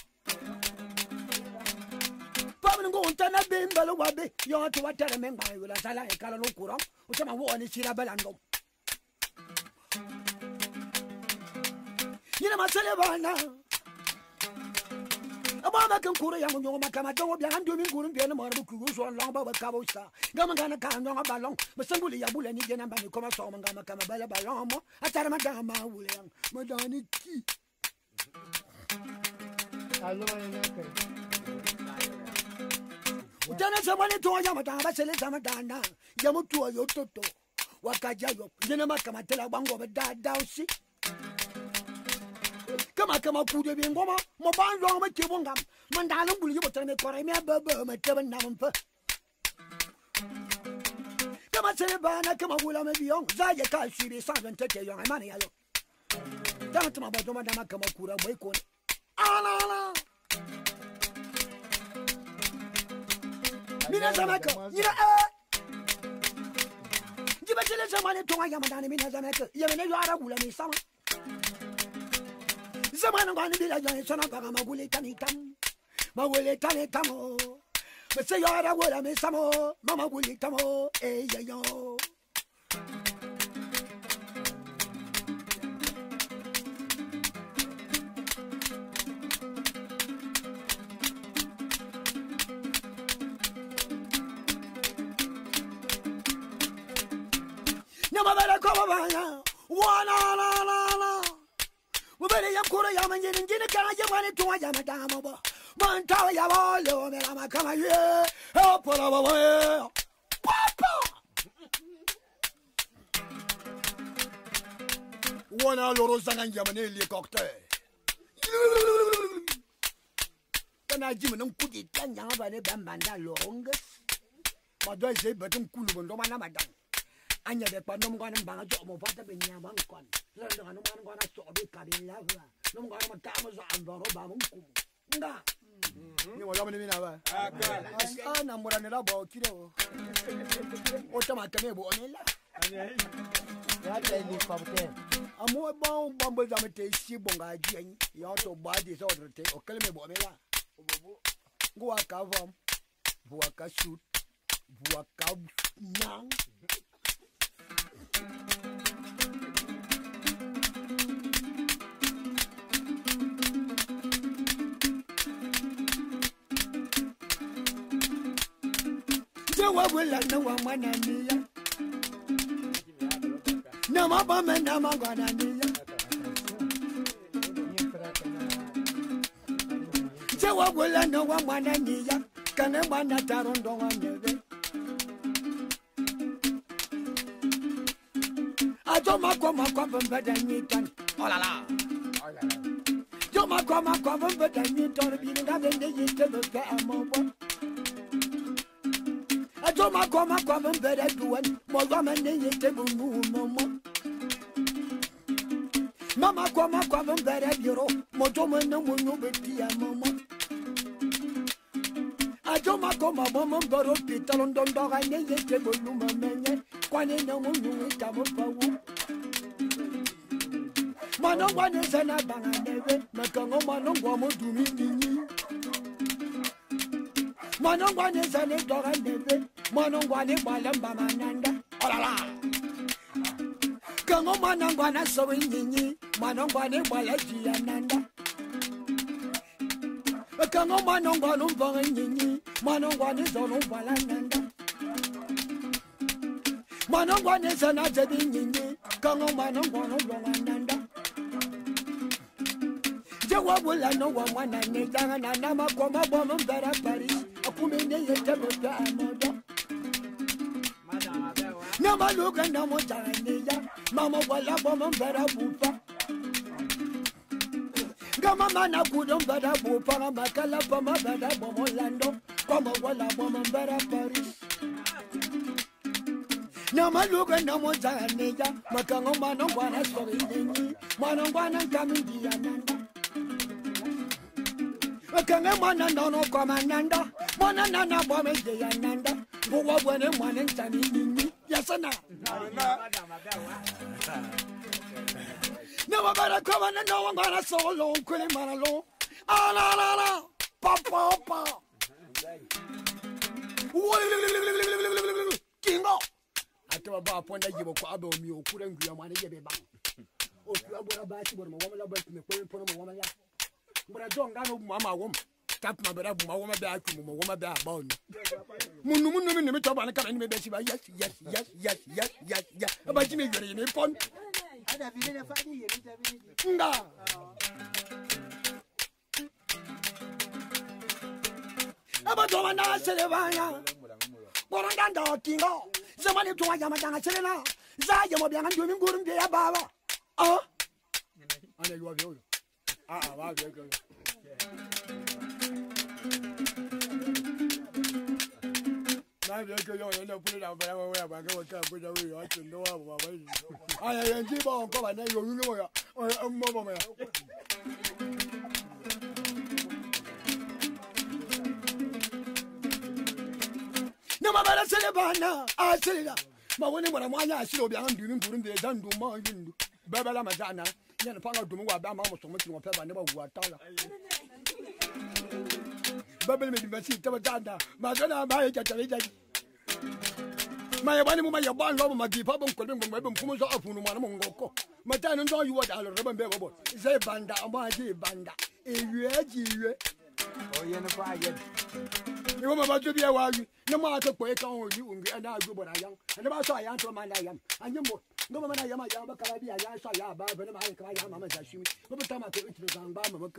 Go on, turn up in Beluabi. You ought to tell a member with a Sala and Kalanokura, which I'm a war in Sirabelando. You know, my Salivana. A mother can Korea, you know, Macamato, behind doing good and more Kugus or long about Cabosta. Gamagana can't know about long, but somebody a bull and Indian and Banicoma Som and Gamacamabella Balomo. I tell Madame William, Madame Key. I know. Jana samani to Yamata, Samadana, Yamutu, Yototo, Wakajayo, Jenama Kamatela Bango, but down see. Come on, put it in Goma, Moban Long with Kibungam, Mandala, will you tell me for a mere burber, my 7 number? Come on, Salivana, come on, will I be young? Zaya can't see the son and take your young money. Down to my bottom, Madama Kamakura, wake on. Ah, Minazamaka, you give a little money to my Yamadani Minazamaka, you are a woolly summer. Someone going to be like a son of Gamaguli Tanitam, Mawili Tanitamo, but say you are a woolly Missamo, Mamma Willy Tamo, eh, yo. We better have Korea and Yin and Jinaka, money to my Yamadama. One tower, Yavalo, Melama, come here, help all our way. Papa! One hour, Rosan and Yamanelli cocktail. Then I Jim and cook it 10 years by the Bambanda longest. But I say, but I'm cool when no man. Anya de pa nom gwana banga jo mo pata be nya bang kon la ndo no man gwana so be ka be la wa nom gwana ma ta mo zo andoro ba mo ku nga ni wo yamani mina ba ana mura ne la ba kiro o ta ma kame bo ne la ya ta ni pa te amo ba bo za me te si bonga ji an ya to ba di so te o kelme bo me la go aka vom bo aka shoot bo aka nyang What will I know one and me? No, my bum and no, my God, and me. So, what will I know one and me? Can I want that I don't want to? I don't my cup and better than me. Oh, la la. Don't my cup and better than me. Don't be another day to the fair. I told my come and better do it. My woman in the table, no. Mamma come and better bureau. Mojoman no one no be a mama. I told my come a woman, but of Peter on Don Dog, I need the table, no man. Quite no one knew it. Manongwa ni sana banga neve, makango manongwa mo dumi nini. Manongwa ni sana dora neve, manongwa ni balamba mananda. Olala. Kango manongwa na sowi nini, manongwa ni balaji ananda. Kango manongwa no banga nini, manongwa ni zono balananda. Manongwa ni sana jadi nini, kango manongwa no balananda. Wabula no one ne janga na nama koma bomo bara Paris akumene yete boto amodo nama luka na mo janga ya mama wala bomo bara bufa gama mana kudom bara bufa makala bomo bara bomo lando koma wala bomo bara Paris nama luka na mo janga ya makango mano wana sori ni mano wana kamindi ananda Kanga mana nono koma nanda, mana nana bome de yananda, buwa bwene mwane ntani nini, yasana. Na wabara koma na no wangana solo, kule mana lo, ala la la, papa papa. Kingo. Atuwa ba ponda jibo kwa abe omi okure nguya mwane jebe bang. Okuwa bora basi bora mwamala basi mekwe pono mwamala. But I don't know Mamma woman. Tap my brother, my woman back to my woman back bone. Munu, me talk and come and maybe yes. About you, you're in a pond. I have been a funny. About Domana Selevana. Boranda, Kingo. Somebody to my Yamaka Selena. Zaya, what I'm doing good in the Baba. Oh, and I love you. Wow, very good. I don't put it out, but I will put it away. I can know about it. I am keep on coming. I will know a moment. No matter Celebana, I say that. But when I see behind you, they don't do more. Babala Madana. Then upon a doom, I'm almost so much more pepper, never were taller. Babel may be messy, Tabata, Madonna, my Catalina. My one woman, your bond over my deep album, couldn't remember Pumas off on one among Goko. Matan and all you what I'll remember. Say Banda, Amadi Banda. If you had oh, you're not yet. You want about to be a while, no matter where you and I do what I am, and about so I am to my I am, and you more. No man, I am a Yama Carabia, I saw ya, but I'm a cry, Mamma Sashi. But the time I took it to the Zambama.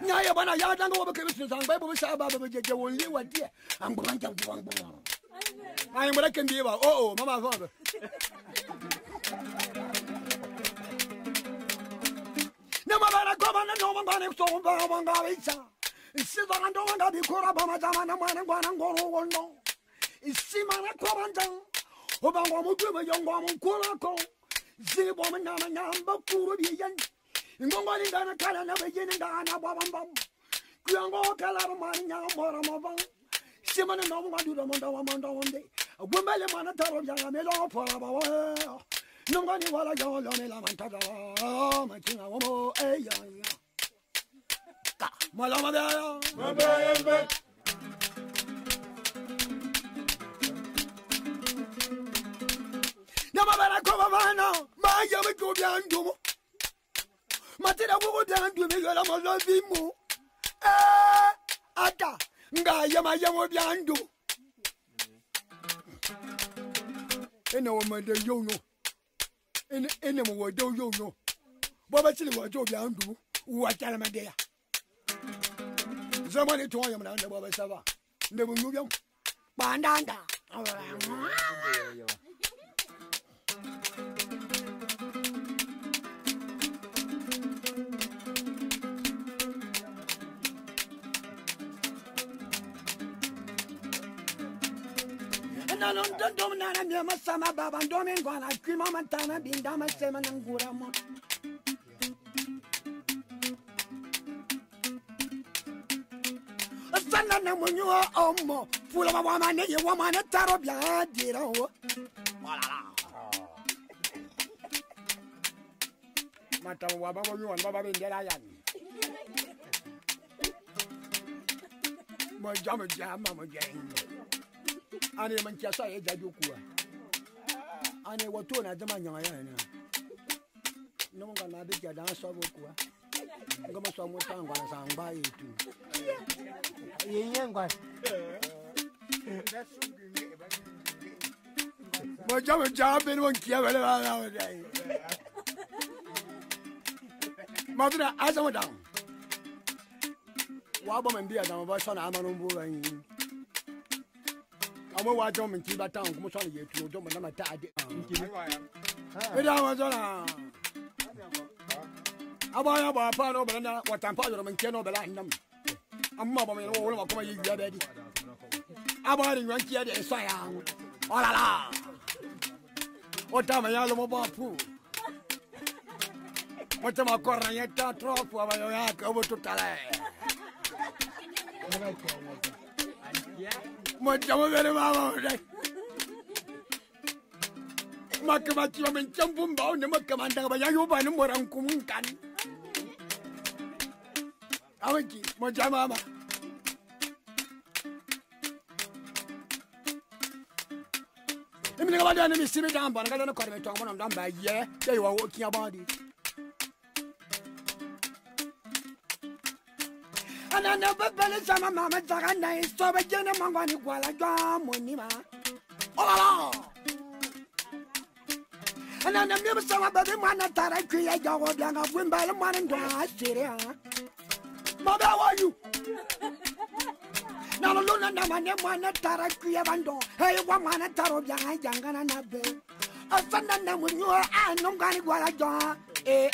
Now, you're one of your young over Christmas and Bible Sabbath, but you only one dear. I'm going to one more. I am what I can be about. Oh, Mamma Father. No matter governor, no one got it so one garisa. It's still I don't want to be caught up on my time and one and go on. It's Simana Commandant. Obama, young woman, Kurako. Zip woman, number Kurubian. Nobody gonna tell another beginning down a bomb. Grango Calamani, now more of them. Simon and no one do the Mondo one day. A woman, a young melon for a while. Nobody will go on a Lamantado. My king, a woman, a young. Malama, no matter come my young go down to Matina will down to me, I'm a love him. Ata, Gaya, my young Biandu. And no one, you know. In any more, do you know? Baba Chili was Joe Biandu, what am I there? Somebody told him under Baba Sava. Never knew you. Bandanda. No, don't know, Masama Baba, and Domingo, and I scream on Montana, being down my seven and Guramo. A son of when you are full of a woman, you woman, a tarot, dear. Mata wa baba mi wan baba be ndela yan. Mo jam mo jam. Ani man kia so ye jaju kuwa. Ani wato na jama nyanga yana. No nga na be ja dan so kuwa. Ngoma so mo tangwa na sangba yetu. Yengwa. Mo jam be no kia wele ba dai. Madura azama down. Wabo mbia na ba so na amanu mbu ran. Amo wa jom nti ba town ko so na yetu do mo na mata ade. Ida ma so na. Abaya ba pa no bela na watampa yo mo nke no bela nnam. Amma ba me no wo ma ko ma yi ya be di. Abaya ni wan kia de so ya. Ola la. Ota ma ya lo mo ba pu. Macam aku orangnya tak terlalu apa yang kau betul tak. Macam mana mama dah. Macam mencampur bau ni macam anda banyak ubah ni orang kumungkan. Apa ki? Macam mama. Ini kalau ada ni mesti berjampan. Kalau nak korban tuang mana dah bayar. Jadi awak kian badi. Ana babale sama mama zakana iso bajena mangwani kwala jwa monima olala ana mbe sama babe mwana tara kwiya jago byanga bwimbale mwana ndo asire ha baba wayu nalo lona na mane mwana tara kwiya bando hey wa mwana taro byanga jangana na be afana na munyo a nongani kwala jwa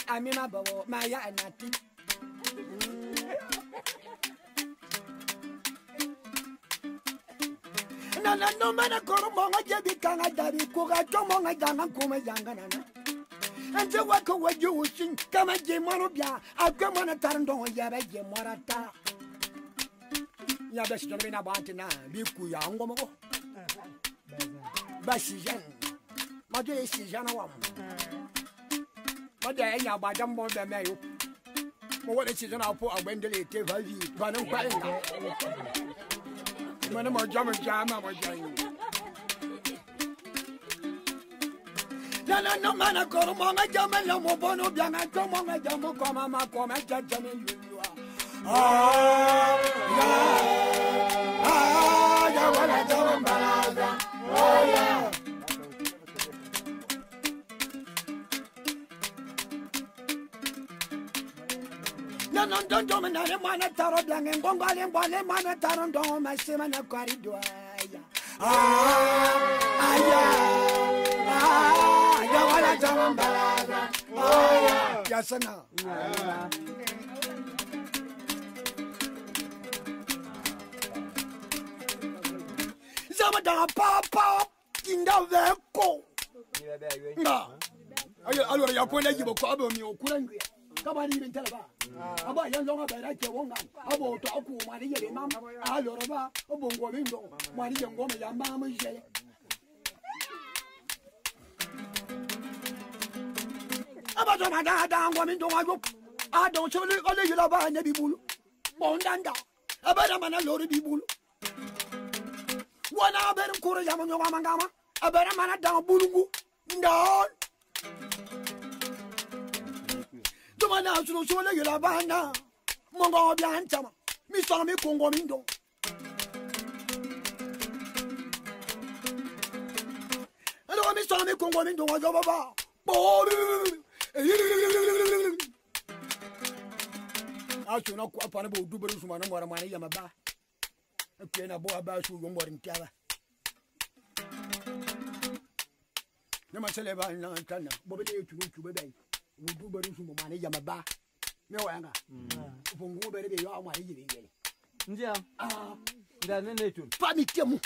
amina babo maya anati na no mana koro monga jebi kanga dabi kuga tomonga janga kuma janga nana anje wako waju usin kama je moro bia akwa mana tarndo ya ba je morata ya ba shi na banti na bi ku ya ngomo ko ba shi jan ma je shi jan wa ma de ya ba jambo be meyo mo wole shi jan apo agbendele te va vi ba nan kwa nga mana mo jam mo jam no mana koro mo nga jam la mo bono bia nga to mo nga jam ko mama ko ma jam yua ya wala jam balaga oh yeah no don't mana taro bia ngongale ngole mana taro ndo ma sema na kwarido aya ya wala jam balaga oh yeah ya sana zama da papa kinda veko na allora ya pone gibo ko abo mi okurangue kama ni bintala ba aba yanzo nga bera ke wonga abo to aku mari yele mam allora ba obo ngo bindo mari yengo me yamba mu jele aba to ma da ngo min do ngajo a do chole ole yela ba ne bibulu bondanda aba da mana lori bibulu wana ber kuro ya mo ngama ngama aba mana da bulungu ndon Tumana suno le yela bana mongo bia ntama mi so mi kongo mi ndo alo mi so mi kongo mi ndo wa baba bo asu na ku apana bo dubere suma na mora mani yama ba ke na bo aba su yo mora ntiaba na ma sele ba na tana bo be de tu be dai wudu bari su mane jama ba me wanga fungu bari be yo amari yibe yele Ndia nda nene tu pa mi temu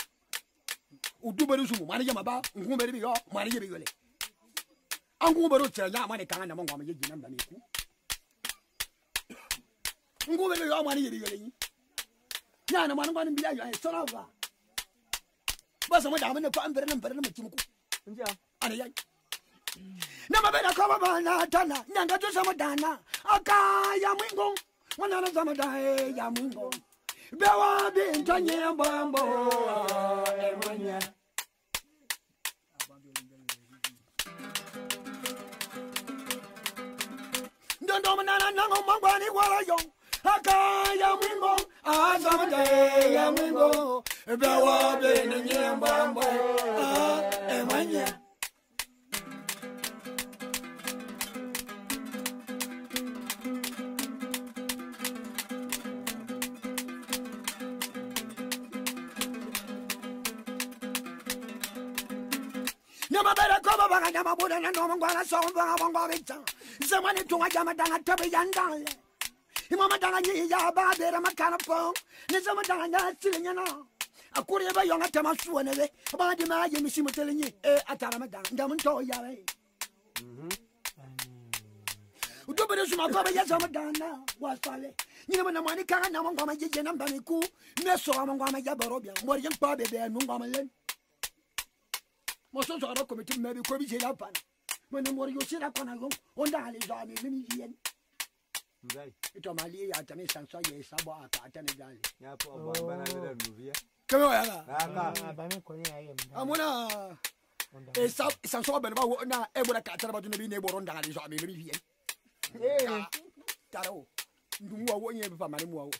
wudu bari su mane jama ba ngu bari be yo mane yibe yele angu bari tsa ya mane kanga na mongo ma yeji namba me ku ngu bari yo mane yibe yele ni ya na mane ngani biya yo sala ba sa mo da mane pa ambere na mbere na mutimuku ndia ana yan Nama bena kaba bana tana nyanga tu sama dana aka ya mwingo wana na sama dae ya mwingo bewa binta nyembambo emanya ndondo manana nango mangwani wala yo aka ya mwingo sama dae ya mwingo bewa binta nyembambo emanya Nama bera koba banga nama buda na nomo ngwana so banga banga bicha zamani tunga jama danga tabe yandale imama danga nyi ya ba bera makana po ne zama danga na silinya na akuri ba yonga tama suone be ba di ma ye misi mutelinyi atara ma danga ndam nto ya be udo bere suma koba ya zama danga wasale nyina mana mani kanga na ngoma jeje na mbami ku ne so ngoma ya barobia mori jem pa bebe nu ngoma len Moso soro komiti mebi ko bi jela pan. Mwana mori yo sira kona yo onda ale zami mimi yen. Ngai. Ito mali ya tame sanso ye sabo aka atane dale. Ya po bana le nuvia. Kemo ya ga. Aka. Ba me ko ni aye. Amuna sanso ba na wo na e bora ka tara ba tune bi ne boro onda ale zami mimi yen. Taro. Ndumu wo nye bi pa mani mu wo.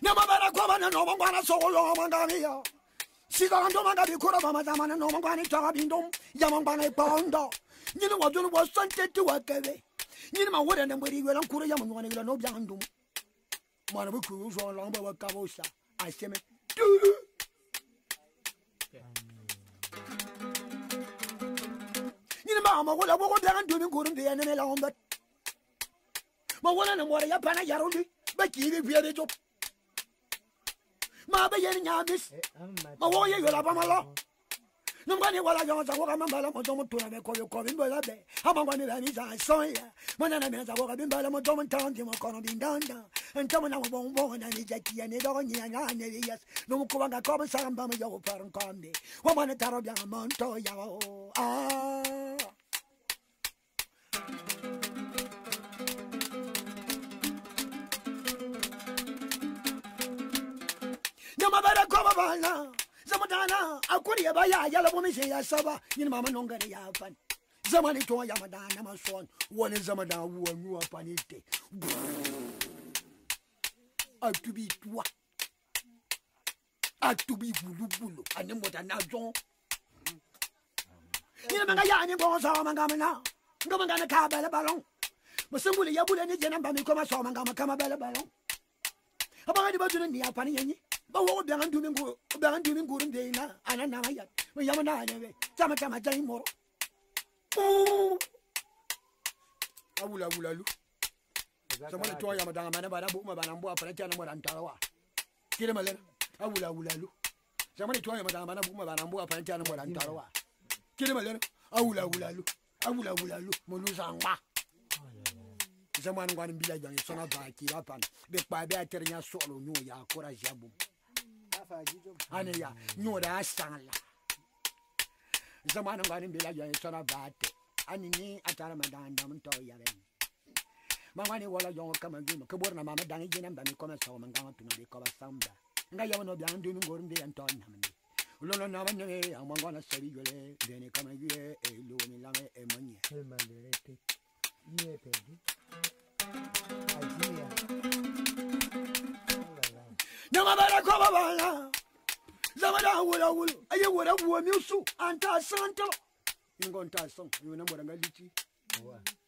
Nama bara kwa bana no mangwana solo mangania siga ndo mangabi kura ba mazamana no mangwani taga bindom ya mangwana pondo nyina wadunu bo sante tu wakebe nyina ma woda na mberi wela kura ya mangwana wela no byandum mana bu ku so long ba kabosa aseme nyina ma woda bo byandum kurum de ya ne la omba ma woda na mora ya pana yaruli ba kiri biere jo ma ba yen nyamis ma wo ye yola ba malo nungani wala yo za woga mambala mo tomo tuna be ko bimbo la be amangwani ba ni za soya mana na me za woga bimbala mo tomo tangi mo kono bindanda ntamo na bombo na ni jakia ne do nya nya ne yes no mo ko banga ko ba samba mo yo paran kambe wo mana taro bya monto ya o Nama bara koba bana zamadana akuri ya baya yala bomi se ya saba yin mama nongare ya pan zamani to ya madana mason woni zamada wo nuwa panite atubi toi atubi bulu ani moda na jon yin manga ya ni bo so manga na ndo manga na ka bele balon musunguli ya bule ni jena mbami koma so manga kama bele balon abanga di baduna ni apani yanyi ba wo bya ndu mingu nde na ana na ya mo yama na ne chama jai moro awula lu sama to ya madanga mana bana bu ma bana mbo apana tana mo dan tarawa kire malen awula lu sama to ya madanga mana bu ma bana mbo apana tana mo dan tarawa kire malen awula lu mo lu sangba zaman ngwan bila jang sona ba ki rapan be pa be aternya solo nyu ya kora jabu ane ya nyu da sangla zaman ngwan bila jang sona ba te ani ni atara madanda mto ya ben mangani wala jong kama ngima ke borna mama dangi jina mbami koma sawa mangama tuna be ko ba samba nga yawo no byan dumi ngor mbe anton namni lolo na banye amangwana sabi jole bene kama yue e lo mi lame e manye Mandele te ye perdu ajia nyama bara ko baba zamada wula aye wura buwa miusu anta santo ingo nta son yuna mbora ngalichi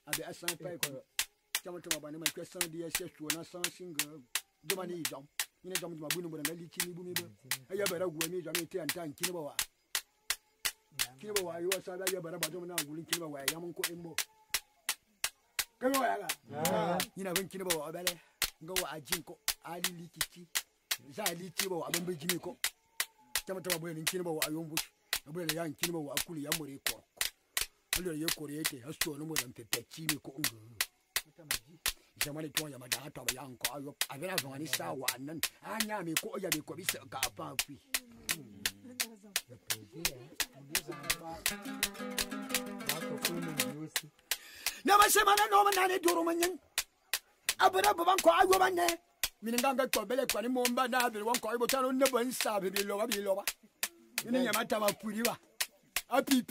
abe asan pai ko chama to baba ne ma question di ese suo na san singa joma ni jom ina jom joma bunu mbora ngalichi ni bumi be aye bara buwa mi jom ite anta nkini bawa kini bawa yo sa ba aye bara ba jom na ngulin kini bawa ya mun ko embo kama wala ina ban kini bawa bale ngawa ajin ko ali likici za likici bawa ban be jimi ko chama to baba ne kini bawa ayombu baba ne yan kini bawa akuli ya more ko allo ye korete hasto no mo dan pepe chimi ko ngo Zamani to ya madanga to ya nko ayo abena zo ani sa wa nan anya me ko ya me ko bi se ka pa fi na ma se mana no mana ne duru manyen abara baban ko ayo banne mininganga to bele kwa ni momba na be won ko ibo tano ne ban sa be bi lo ba ni nyama ta ma puri wa a pi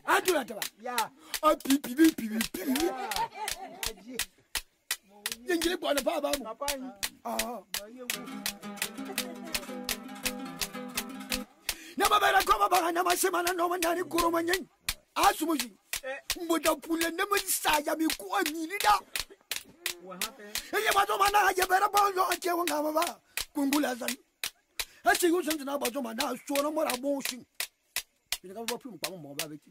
adura ta ba Ya. a pi yengile kwa na pa ba mu Papa ni. ah Maye wo. na babara ko baba na ma se mana no mana ni kuro manyen asumuji mboda pule ne mo sa ya mi ko amini da What happened? eye ba to mana ya bera ba yo ake wonga baba kungula zan ase yo san na ba to mana so no mo ra bon shin ni ka ba pu pa mo ba be ti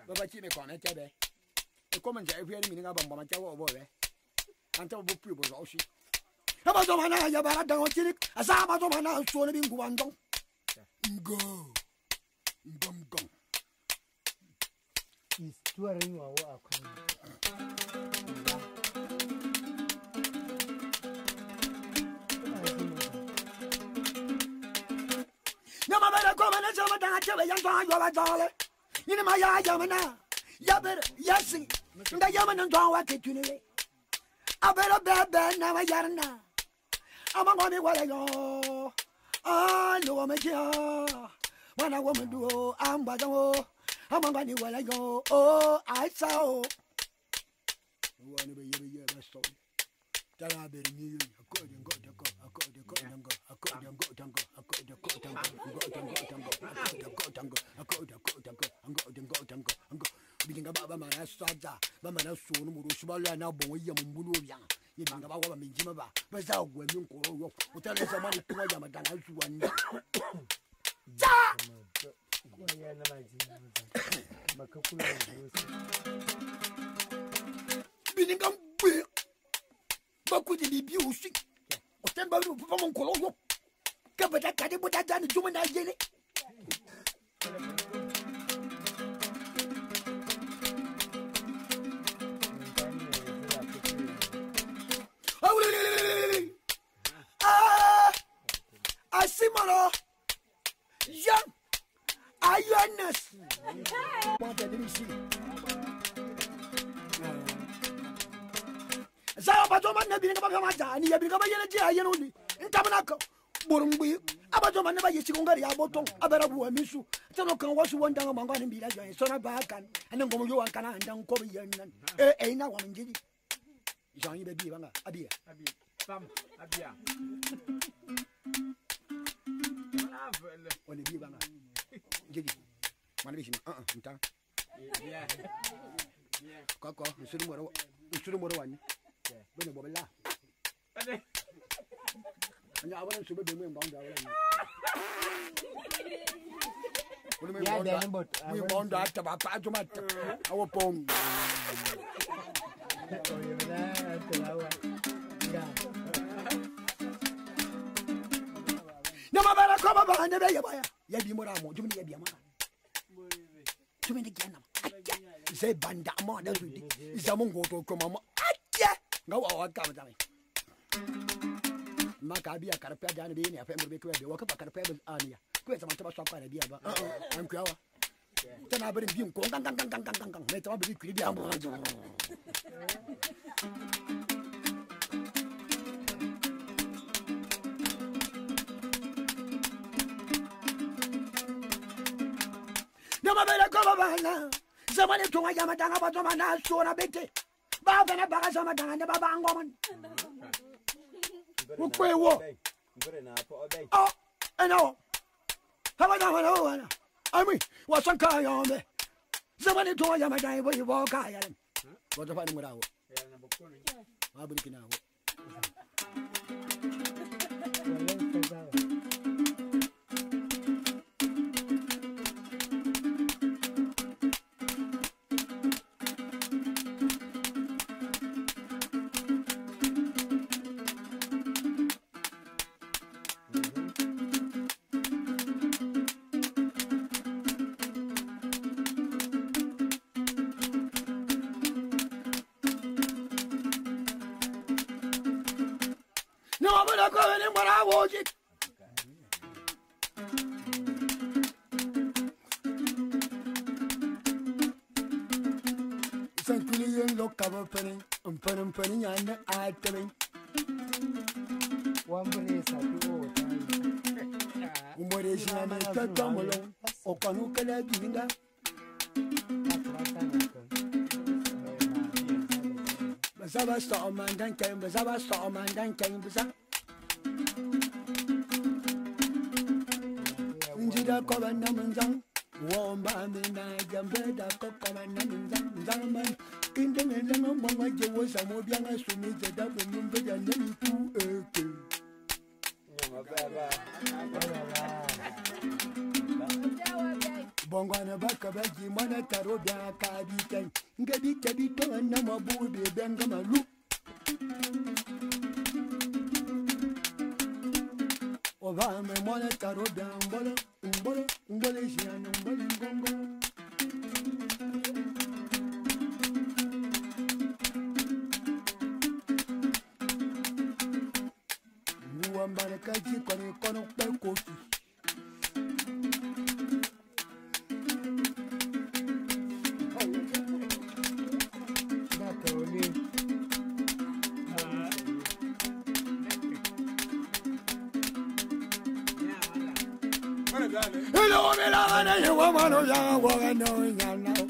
baba ti me ko na tebe e ko man ja e fi ni nga ba mo ma ja wo bo be anta bo pu bo zo shi ba to mana ya bara da o ti asa ba to mana so no bi ngu ba ndong go ngom Is touring wa wa akwan. na ma bera ko mana so ma da tebe yan so yo ba dole ni ma ya mana ya ber yasi nda ya mana ndo wa ke tunile abera bebe na ma yarna ama ngoni wala yo lo ma je wana wo mdu amba jo ama ngoni wala yo I saw wani be ye ba so tara ber mi yo ko de go de ko tango bilinga baba mana saja baba na so no muru shibala na bon ye mbulu bia ye bilinga baba menjima ba za gwa mi nkoro yo utale zamani kwa ya madanga zuwanda ja Kwa ya na majina. Makakula wo. bilinga mbe bakuji bibi usi utemba lu papa mon nkoro yo kabata kade bota ni juma na yele asimalo young ayones za ba to man nabi nga ba ma ja ni ya bi nga ba yele je ayeno ni ntamana ko borumbi abato man ba yechi ngari ya boton abara bu amisu tano kan wasu wanda nga mangwa ni bila jo so na ba kan anen gomo yo an kana andan ko bi yan na wa ngiji Jean yi be bi banga abia Fam, abia. on bi banga ngiji man bi shi nta Yeah. koko nsuru moro wani bene bobela anya abana sube be mwe mbanga wala ni Ya da but. we mbanga ata ba pa tomata awo pom na mabara ko baba ne be yabaya ya bi mora mo jumni ya bi amara jumni gena ze banda mo da zudi zamungo to ko mama atia ngawa wa ka mata maka biya karfa da ne be ne afa murbe ko be wa ka karfa be aniya ko zaman ta ba so kwa da biya ba an kuyawa tana barin biyin ko gang mai ta ba bi kuri biya mu na mabere ko baba na zamani to wa jama danga ba to mana so na bete ba ba na ba ga sama danga ne baba ngomon wo kwe wo Ngore na po obey. oh eno ha ba da wala ami wa san ka yo me zamani to wa jama danga bo ka ya wo to fa ni murawo ma buri kina wo No, but I go in what I watch it. Sankulian look of penny, penny, and I tell him. One place at the old time. What is your name? Tatamolo, or Panuka Ginga? Bazaba saw a man, then came, Bazaba saw a man, then came, Bazaba. Injida Covenant, warm by me, Jambeda, Covenant, Zaman, Kingdom, and then on my was a more young as to me, the double number than any two. Bongana Bakabaji, Monata, Kabi, Gabi, Tabito, and Namabu, the Bengamalu. Obama, Monata, Robin, Umbolisian, Umbolingo. You are Marakaji, Kono, Kono, hello, Milana, you woman of young woman knowing you now.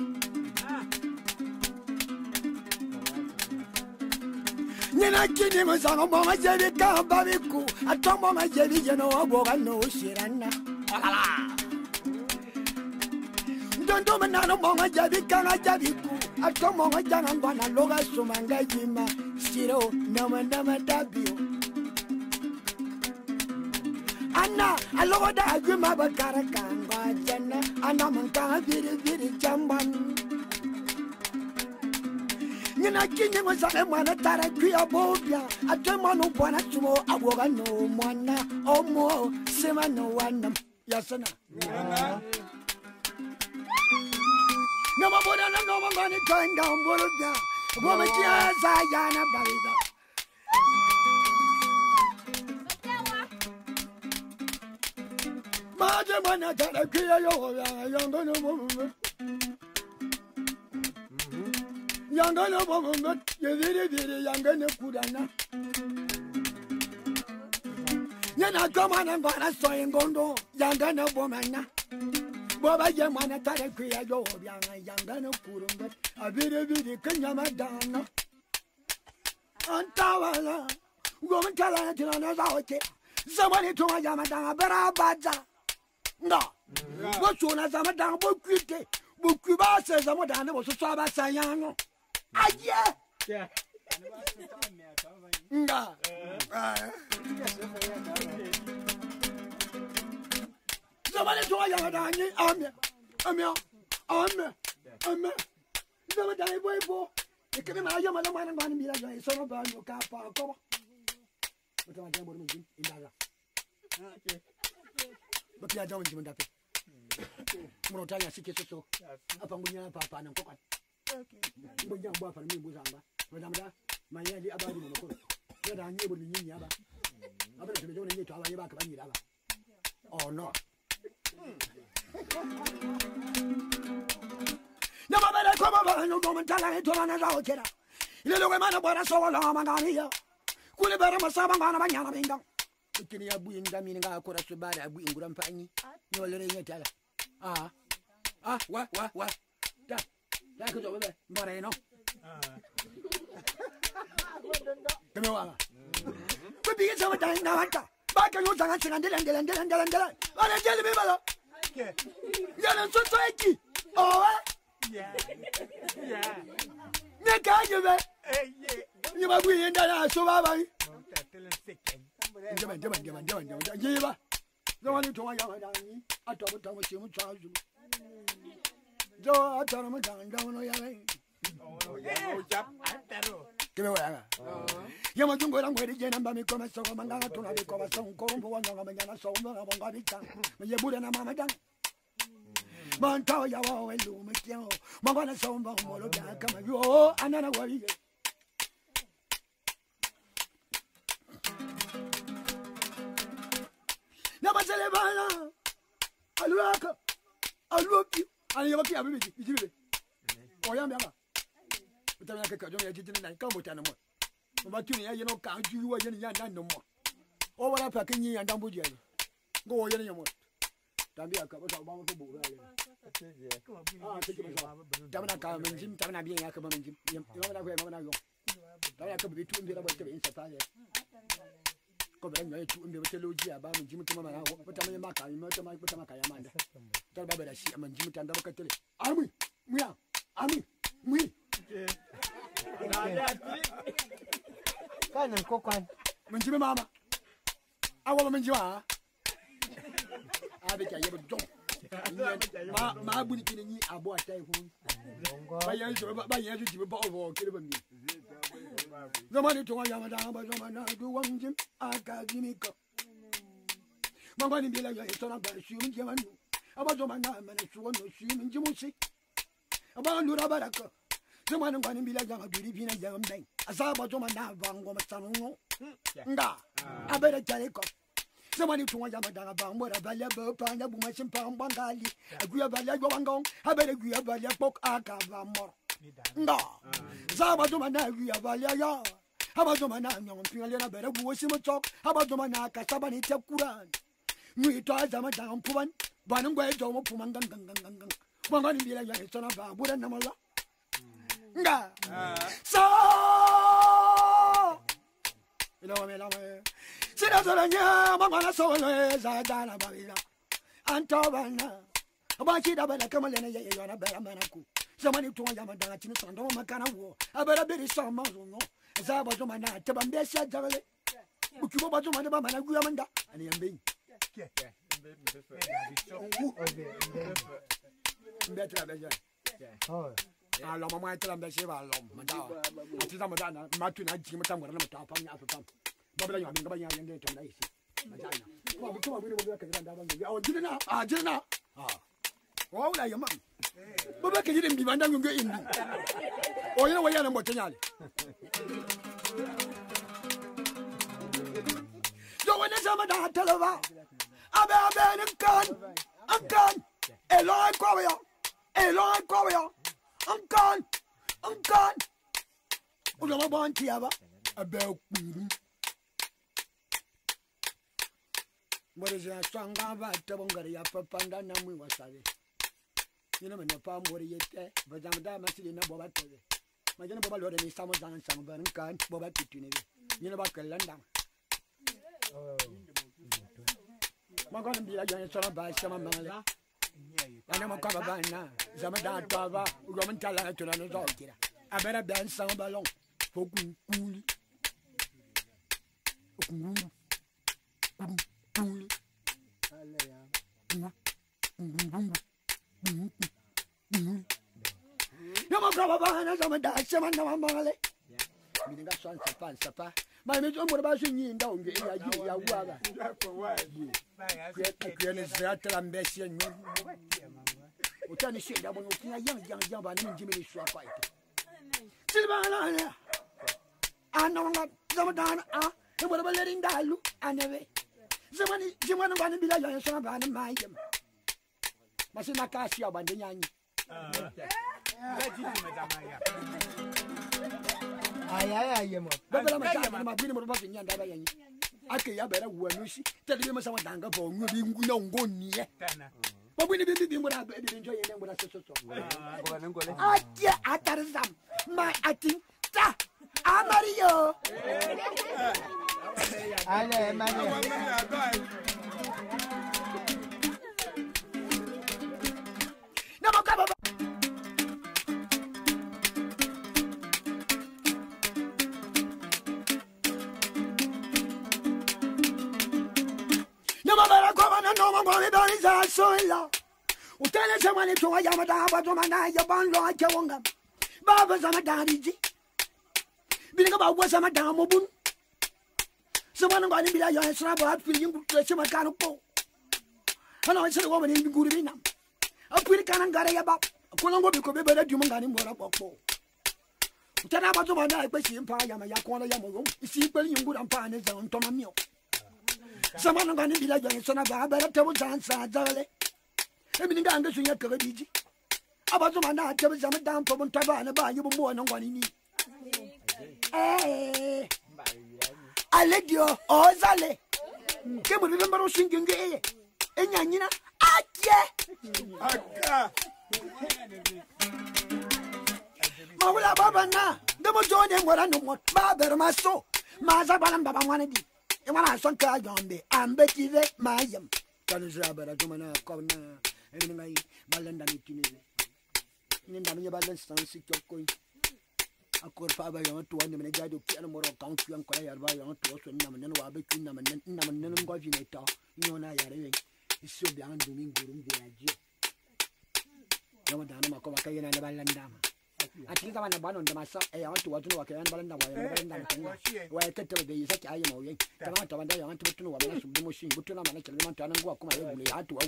Nina Kini was on a mama jelly, Babiku, a tom of my jelly, you know, a woman knows Shirana. Don't do me none of mama jelly, can I jabiku, a tom of my young and one, a loga sumanga jima, Shiro, Nama Dabio. Anna, I love that I grew my Bakaraka, Jenna, and I'm very jamban. Nina King was a man at Tarakria, a German of Bonatumo, a woman, no one, or more, Sima, no one, Yasana. No more than no one going down, Bolivia, woman, Zayana Barida. Majamana Tarakria, young Yangana woman, you very young Kudana. Yana come on and buy a soy and gondo, Yangana woman. Boba Yamana Tarakria, Yangana Kurum, but a very Kanyama Dana. And Tawala, woman Talantina out there. Somebody to my Yamada, Barabaza. No, what soon as I'm a down book, Bukuba says I'm a down was a Saba Sayano. Ah, yeah. No. Somebody to a Yamada, I'm never die boy for. You can imagine my man and one million, son of a car. But I don't want to in that. But I don't even that. Monotanya Siki so upon William Papa and Coca. But young boy for me was Madame, my lady about him. But I knew with me. I bet you don't need to have a back of any other. Or not. No matter come over and no moment to another out here. Little woman about us all along here. Could have better Masaba Manana Bingo. Can you be in the meaning I could have bad at being Grandpany? No letting it tell. What? That could over there, but I know. Come on. Could be some time now. Back and you're dancing and I tell me, you're so tricky. Oh, yeah. You might be in that. So I the one to my young I told Thomas you charge you. Joe, I told him down. Give me away. Yamatungo, I'm ready again. I'm going to come so I'm going to recover some corn for 1 hour. I'm going to solve the one. When you put in a mamma down. Montoya, and do me kill. Mamma, so come on, you oh, another worry. Never say Bana. Aluaka. Aluaki. And you have a baby. Oh, Yamma. But I didn't come with animal. But you know, can't you are young no more. Oh, what I'm packing you and Dambu. Go any more. Don't be a couple of bones. Tamana come and Jim Tamana being a couple of Jim. You know where I go. I could be 2 minutes in Sapphire. Go back to the Lucia about Jim Tamana, but I'm a Maca, you know, my Putamaka Amanda. Tell Baba that she and Jim Tandaka. Army, we are. Army, we. Can and cook one. Jimmy Mama. I want to mention. I bet I ever don't. My booty in ye, I bought a telephone. By years, you were ball killing me. The money to Yamada, but Yamana do one Jim. I got Jimmy Cup. My money be like a son of a human Yaman. About your man, and it's one of human Jimusi. About Lurabaraka. The one going to be like a beauty in a young man. As I was on my now, one woman, son. I better tell you. Somebody to one Yamada, what a valuable pound of woman, pound Bangali. Agree about your gong. I better agree about your book. I can't more. No. Zabazumana, we are Valia. How about Zomana, young Pina better go see my talk. How about Zomana, Casabani Takuran? We try Zamadan Puman, Banangway, Jomo Pumangan. One going to be like a son of a wooden number. So, you know, I mean, sit down, Mamma Soles, I done about it. And Tobana, about it, about a Kamalena, you're a better manaku. Somebody to Yamada, and don't Macana war. I better be some muzzle, no. As I was on my night, Tabambia, Jarle. But you about to my Guamanda, and the being. Better, Oh, I love my tell them that she was alone. Madame, Madonna, Martina, Jim, Tam, top on Africa. Babylon, I'm going to get to Lacy. Madonna. Well, we come over to work and oh, didn't know. Ah, didn't know. Ah. Oh, like your mum. But you didn't be one down go in. Oh, you know what I'm watching. So when it's a Madonna, tell her, I'm gone. A long courier. A long courier. I'm gone. We're going to want to have a bell. What is a strong about Tabongaria for Panda Namu was savvy? You know, no palm what you say, but I'm damn in a boba. My general Lord and some down some burn can't boba to you know about London. I'm going to be a young son by some man. I never cover by now. Zamadan Tava, Roman Talent to another dog. I better dance some balloon for cool. You must have a banana, some of that, some of them, Mali. You got some sapa. My major, what about you? Don't get your water. Ambition. What can you say that when you're a young and Jimmy Swap? Silvana, I know not Zamadan, and whatever letting die look, I never. Somebody, you want to be like a son of a man. Masina Cassia, Bandini. I am. But I'm a bit of a young. I can't better when you see. Tell you someone younger for you don't go near. But when you didn't what I enjoy them with a I dear, I tell them. My acting. I'm Mario. I am. Never come up. No one is a soil. Tell us someone to a Yamada, but Romana, your bond, like Yawanga. Baba Zamadadi. Being about what's a madame Mobun. Someone going to be like your snapper, feeling to a mechanical. And I said a woman in good enough. A pretty cannon got a about. A Colombo could be better human than more about. Tell about Romana, I bet you empire, my Yakona Yamo. You see, well, you would have found his own Tomamio. Someone going to be like a son of a better table dance. I mean, I'm going to get a DJ. About the man, I tell you, I'm down from Tabana by you more than one in me. Eh, I let you, oh, Zale. Can we remember singing gay? And Yanina, ah, yeah. Mawula baba na, demo join them what I know what. Baba my so, Maza Balam Baba wanted. And when I saw Kajombe, I'm Betty Mayam. Kaluzabara, Jumana, Corner, and my Balanda Mitini. In the balance, sick your coin. I could father you to one minute, I do more of country and quiet by your to us and Naman, and between them and Naman, Govinator. You know, I are it's so beyond doing good in the idea. No one down in Macomaka and the Balandama. I think I'm on the myself. I want to watch the Balanda where I can tell you such I am. Come out of I want to know what the machine, but to not manage to turn and walk my way. I had to put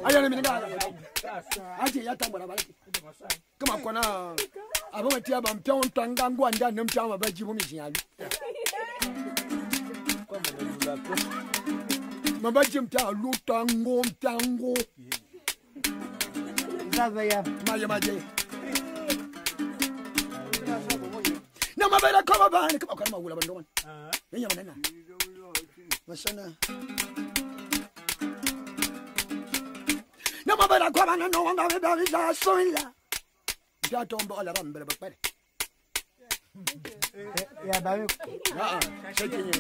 I don't mean I see that come on, I want to have a town tongue one down them town about you. My bedroom town, look tango. Maya. No, my better come about and come on, woman. No, my better come on and no one about it. So in la. You don't bother them, but yeah, by shaking you.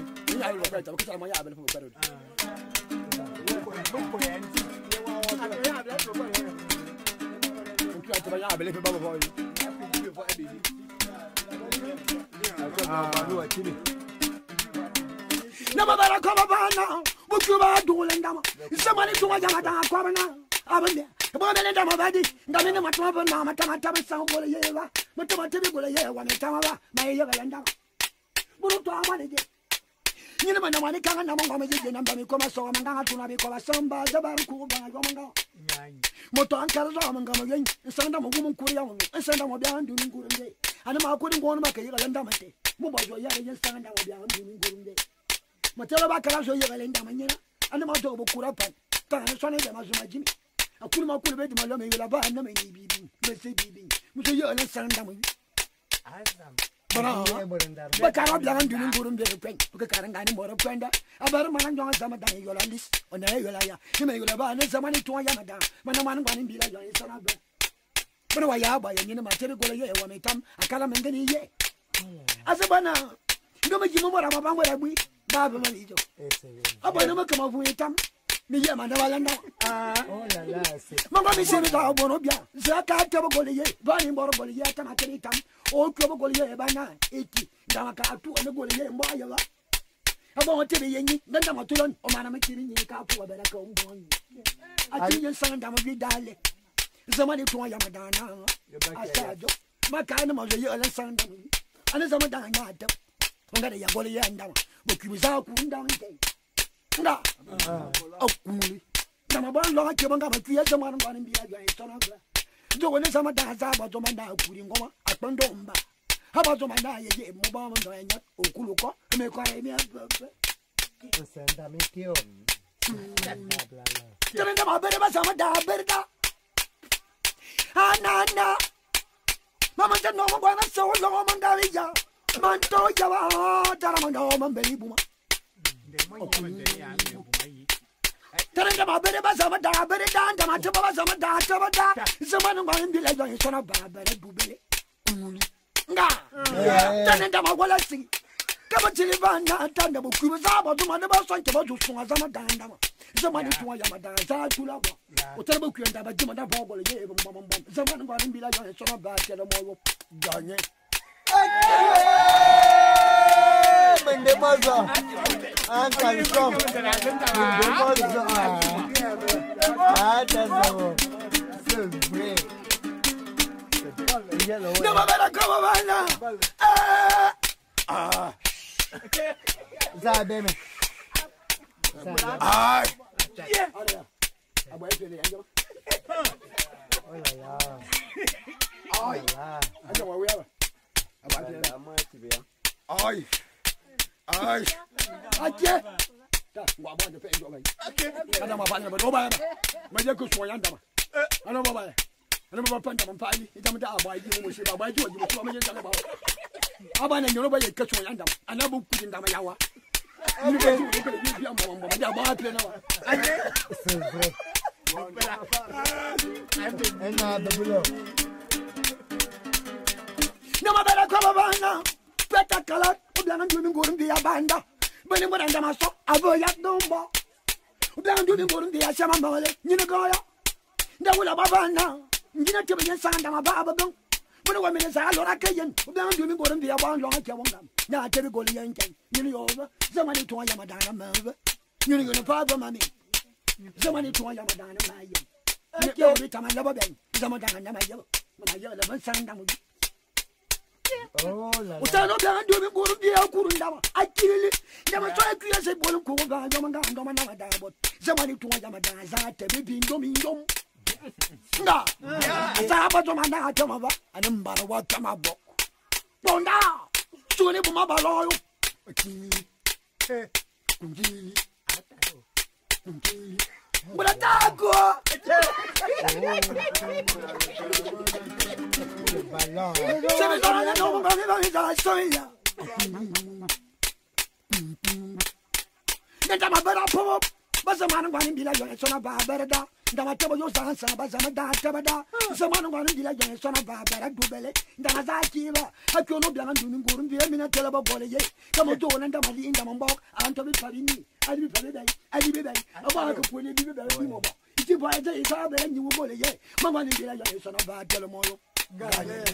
I will get a picture of my album for better. I believe in Baba. No, but come about now. What you are doing, Dama? Somebody to my Yamada, Corona. I will there. About the Damabadi, Damina Matama, Matama, Sound Bola, Matama, one Tama, my Yavanda. What do I want to you know, no one can among the number of commas or Manga to Nabicola, somebody about Kuba. Moton Karazam come again, and send them a woman Kurion, and send them a down doing good day. And I couldn't go on make a Yandamate. Mobile Yari and stand down doing good day. Matella Bacarazo Yalandamania, and the Mato Kurapan, Tanasana Mazuma Jimmy. I couldn't put my lame, you'll have no baby, Mr. Bibi, Mr. Young and Sandam. But I don't doing good in the paint, because I can't more of friend. About a man on some of your list on the Ayolaya. You may have some money to a Yamada, but no one wanting to be like your son of but why are by any material when it come, I can't make any yet. As a banner, you don't make you more about what I we, Baba Malito. About no come of with them. Me, Yamanawalanda. Mamma, me say, Bonobia, Zaka, Tabogoli, Vanny Boroboli, Yatamatan, all Probogoli, Bana, 80, Damaka, 2 and the Goli, and Boyava. I want to be Yanni, then I'm to learn, or Madame Killing, Kapu, but I come on. I think your son, I'm a big darling. Somebody to Yamadana. I said, my kind of a year and son, and as I'm a dying at them. I'm going to Yaboli and down, but you was out down. Oh, I'm a lot of them. I'm someone running behind your son of her. So when some of that about the man now putting on a Pandomba. How about the man now? You mobile and Okuluko, make me a send a meteor. Tell them about some of that. Anna Mamma said no one was so long on Davia. Manto Java, Taramano, baby boom. Telling them about better some of that, better than the matter of some of that. Someone going to be like your son of Baba, Bubby. Telling them what I see. Come on, Chilivan, Thunderbook, who was about to man about something about to swing as I'm a dime. Somebody to Yamada, to love. Whatever you end up at Jimmy Bobble, someone going to be like your son of Baba, Telemore, Johnny. In the mother, and can come. I don't know. So great. No, better come over now. Zabeme. Ah. Yeah. I went to the angel. Oh, yeah. Oh, yeah. I know where we are. I want to be. Oh, Ai. Aje. Ta ngwa ba de pe ndo ba. Ada ma ba ne ba do ba. Ma je ko so yanda ma. Ana ba ba. Ana ba pa ndama pa ni. Ita mta aba yi mo shi ba ba ji oji mo so ma je ndama ba. Aba na nyoro ba ye ka so yanda ma. Ana bu ku ndama yawa. Ni ba ji ko bi ya mo mo ba ba pe na wa. Aje. Nama bela kwa bana peta kala ubiana ndumi ngorumbi ya banda bani muranda maso abo ya dombo ubiana ndumi ngorumbi ya shama mbale nyine goya ndawula babana nyine tebe yen sanda mababa gon bani wa mene sa lora kayen ubiana ndumi ngorumbi ya ban longa ke wonga na tebe goli yen ken nyine yoba zamani to ya madana mave nyine gona papa mami zamani to ya madana maye ke obi tamanya baben zamani na maye maye la ban sanda mu utano bya ndo binguru bya kurundama akirili ndama so akuya se bolu ko ga ndoma ndoma na madabo zamani tuwa jama daza te bibi ndomi ndom nga za ba to mana atama ba anamba wa tama bo bonda sule bu mabalo yo akili kunjili kunjili bula tago se me dona no ba mi da soya ndama bara pop basa manu ngani bila yo sona ba berda ndama tebo yo sansa basa mada tabada samanu ngani bila yo sona ba berda dubele ndama zakiba akyo bia ndu nguru mbi emina tele ba bole ye kamo to na ndama li ndama mbok anto bi pabini ali bi pabedai ali bi dai aba ka pole bi be bi mo ba iti ba ite ita be nyi wo bole ye mama ni bila yo sona ba tele mo yo gale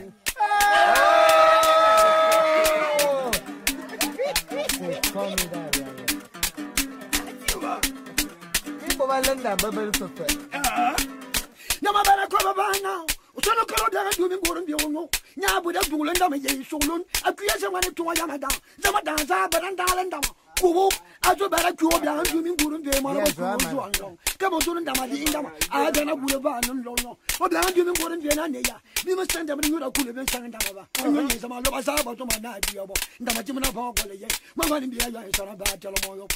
Nama bara ko bana usono kolo da ndu mi ngoro mbi wonyo nya bu da dule ndama ye solon akuya se wane to ya mada zama da za bara ndala ndama kubu azo bara kuo da ndu mi ngoro mbi ma na so so anyo kamo to ndama di ndama a ga na gule ba no lonyo o da ndu mi ngoro mbi na ne ya mi ma sanda mi ngura kule ben sanga ndama ba anyo ye zama lo ba za ba to ma na di obo ndama ti na ba ko le ye ma ma ni mbi ya ya so na ba telo mo yo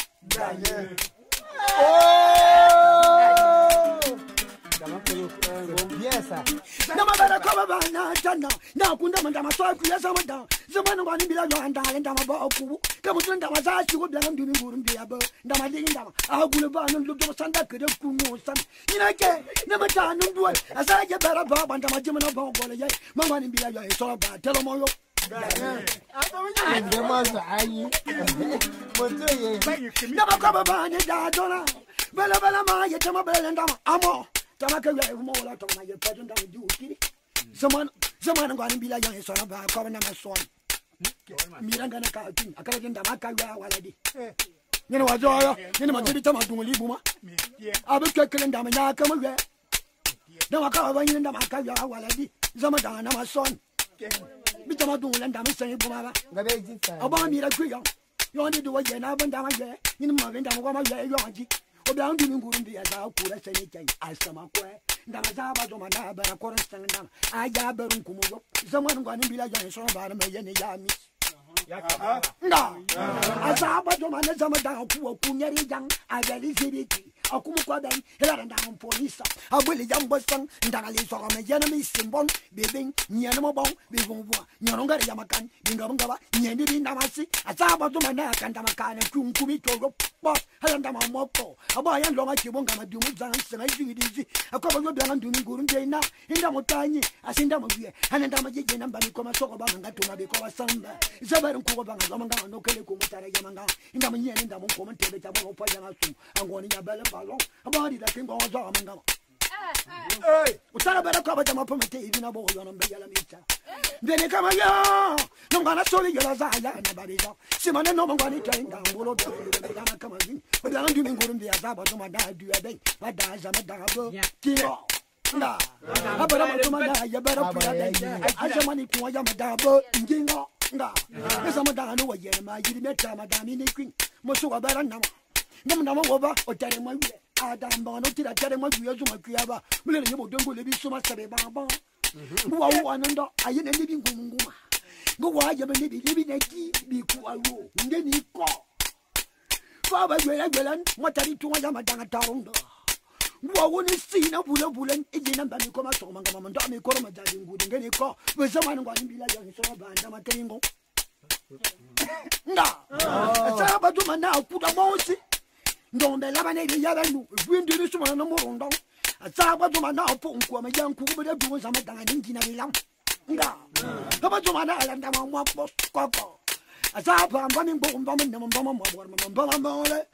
Nama bara ko bana jana na kunda manda maso akuya sama da zamanu ngani bila yo andale ndama ba okubu kamu tunda maza chi ko bla ndu nguru mbi aba ndama dingi ndama agule ba no do sanda kede kungu san ina ke na mata no duwa asa je bara ba banda majimana ba gole ye mama ni bila yo so ba telo mo yo Nama ko bana da dona bela bela ma ye tama bela ndama amo tama ka ya mo la tama ye pa ndama du kiri zaman ngani bila ya so na ba ko na ma so miranga na ka tin akala jinda ma ka ya wala di nyene wa joyo nyene ma tibi tama dungu libu ma abe kekele ndama nya ka mo ye ndama ka ba nyene ndama ka ya wala di zaman da na ma so bi tama dungu ndama sen bu ma ba ngabe ji fa aba mira ku yo ndi do ye na ba ndama ye nyene ma be ndama ko ma ye yo ji obiang du nguru ndi ya za kura sene kai asama kwe ndama za ba do ma na ba ko ran san ndama aya ba run kumo yo zaman ngani bila ya so ba na me ye ne ya mi nda asa ba do ma na zaman da ku nyeri jang agali zibiti akumu kwa ben hela nda mo polisa abuli jambo sang ndanga li so me ye na mi simbon bebin nyene mo bon be bon bo nyono ngare ya makan dinga ngaba nyende bi ndamasi asa ba do ma na kan ndama kan kunku bi to bo hela ndama mo po aba ya ndonga chibonga madumu zan sanga jigidi akoba yo bya ndu nguru ndena inda mutanyi asinda mabye hanenda majeje namba mi koma soko ba ngatu mabe ko basamba zabarin ko ba ngama ngama no kele ko mutare ya manga inda mnyene inda mo ko mtebe cha bo pa ya ngasu angoni ya bele balon abadi da kingo zo manga utara bara ko ba jama pomete ibina bo yo no mbe yala micha ndene kama ya no ngana soli yala za ya na bariza simane no mangani tainda mbolo do kama kama zin ba ndu nguru mbi azaba to mada du ade mada za mada bo kio na abara mo mada ya bara pura de azamani tuwa ya mada bo njingo nga esa mada no waye ma yiri meta mada ni kwin mo so abara nama ndama wo ba o tare mo wi adam ba no tira tare mo wi zo ma kuyaba mulele yebo dongo le bi so ma sabe ba ba wa wa nndo aye na ni bi ngumunguma go wa ya libi na ki bi ku awo ndeni ko fa ba gwelan matari tu wa ma danga tarundo wa woni sina bulan ejina mbani ko ma to manga mama ndo mi ko ma jadi ngudi ngeni ko be zamani ngwa mbila ya so banda matengo nda sa ba tu mana ku da mosi ndombe la bane ya banu vindi ni suma na morondo sa ba tu mana po nku ma yanku be da du sama danga ngina bilang nda ba tu mana ala nda ma ko sa ba mbani mbo mbo le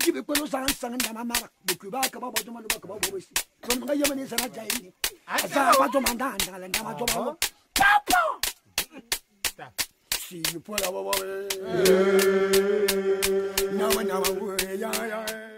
jibe kwelo sang ndama mara bukuba ka babo to maluba ka babo bisi to nga yemani sana jaini asa bato mandanda la ndama to babo papa si you pull babo na we ya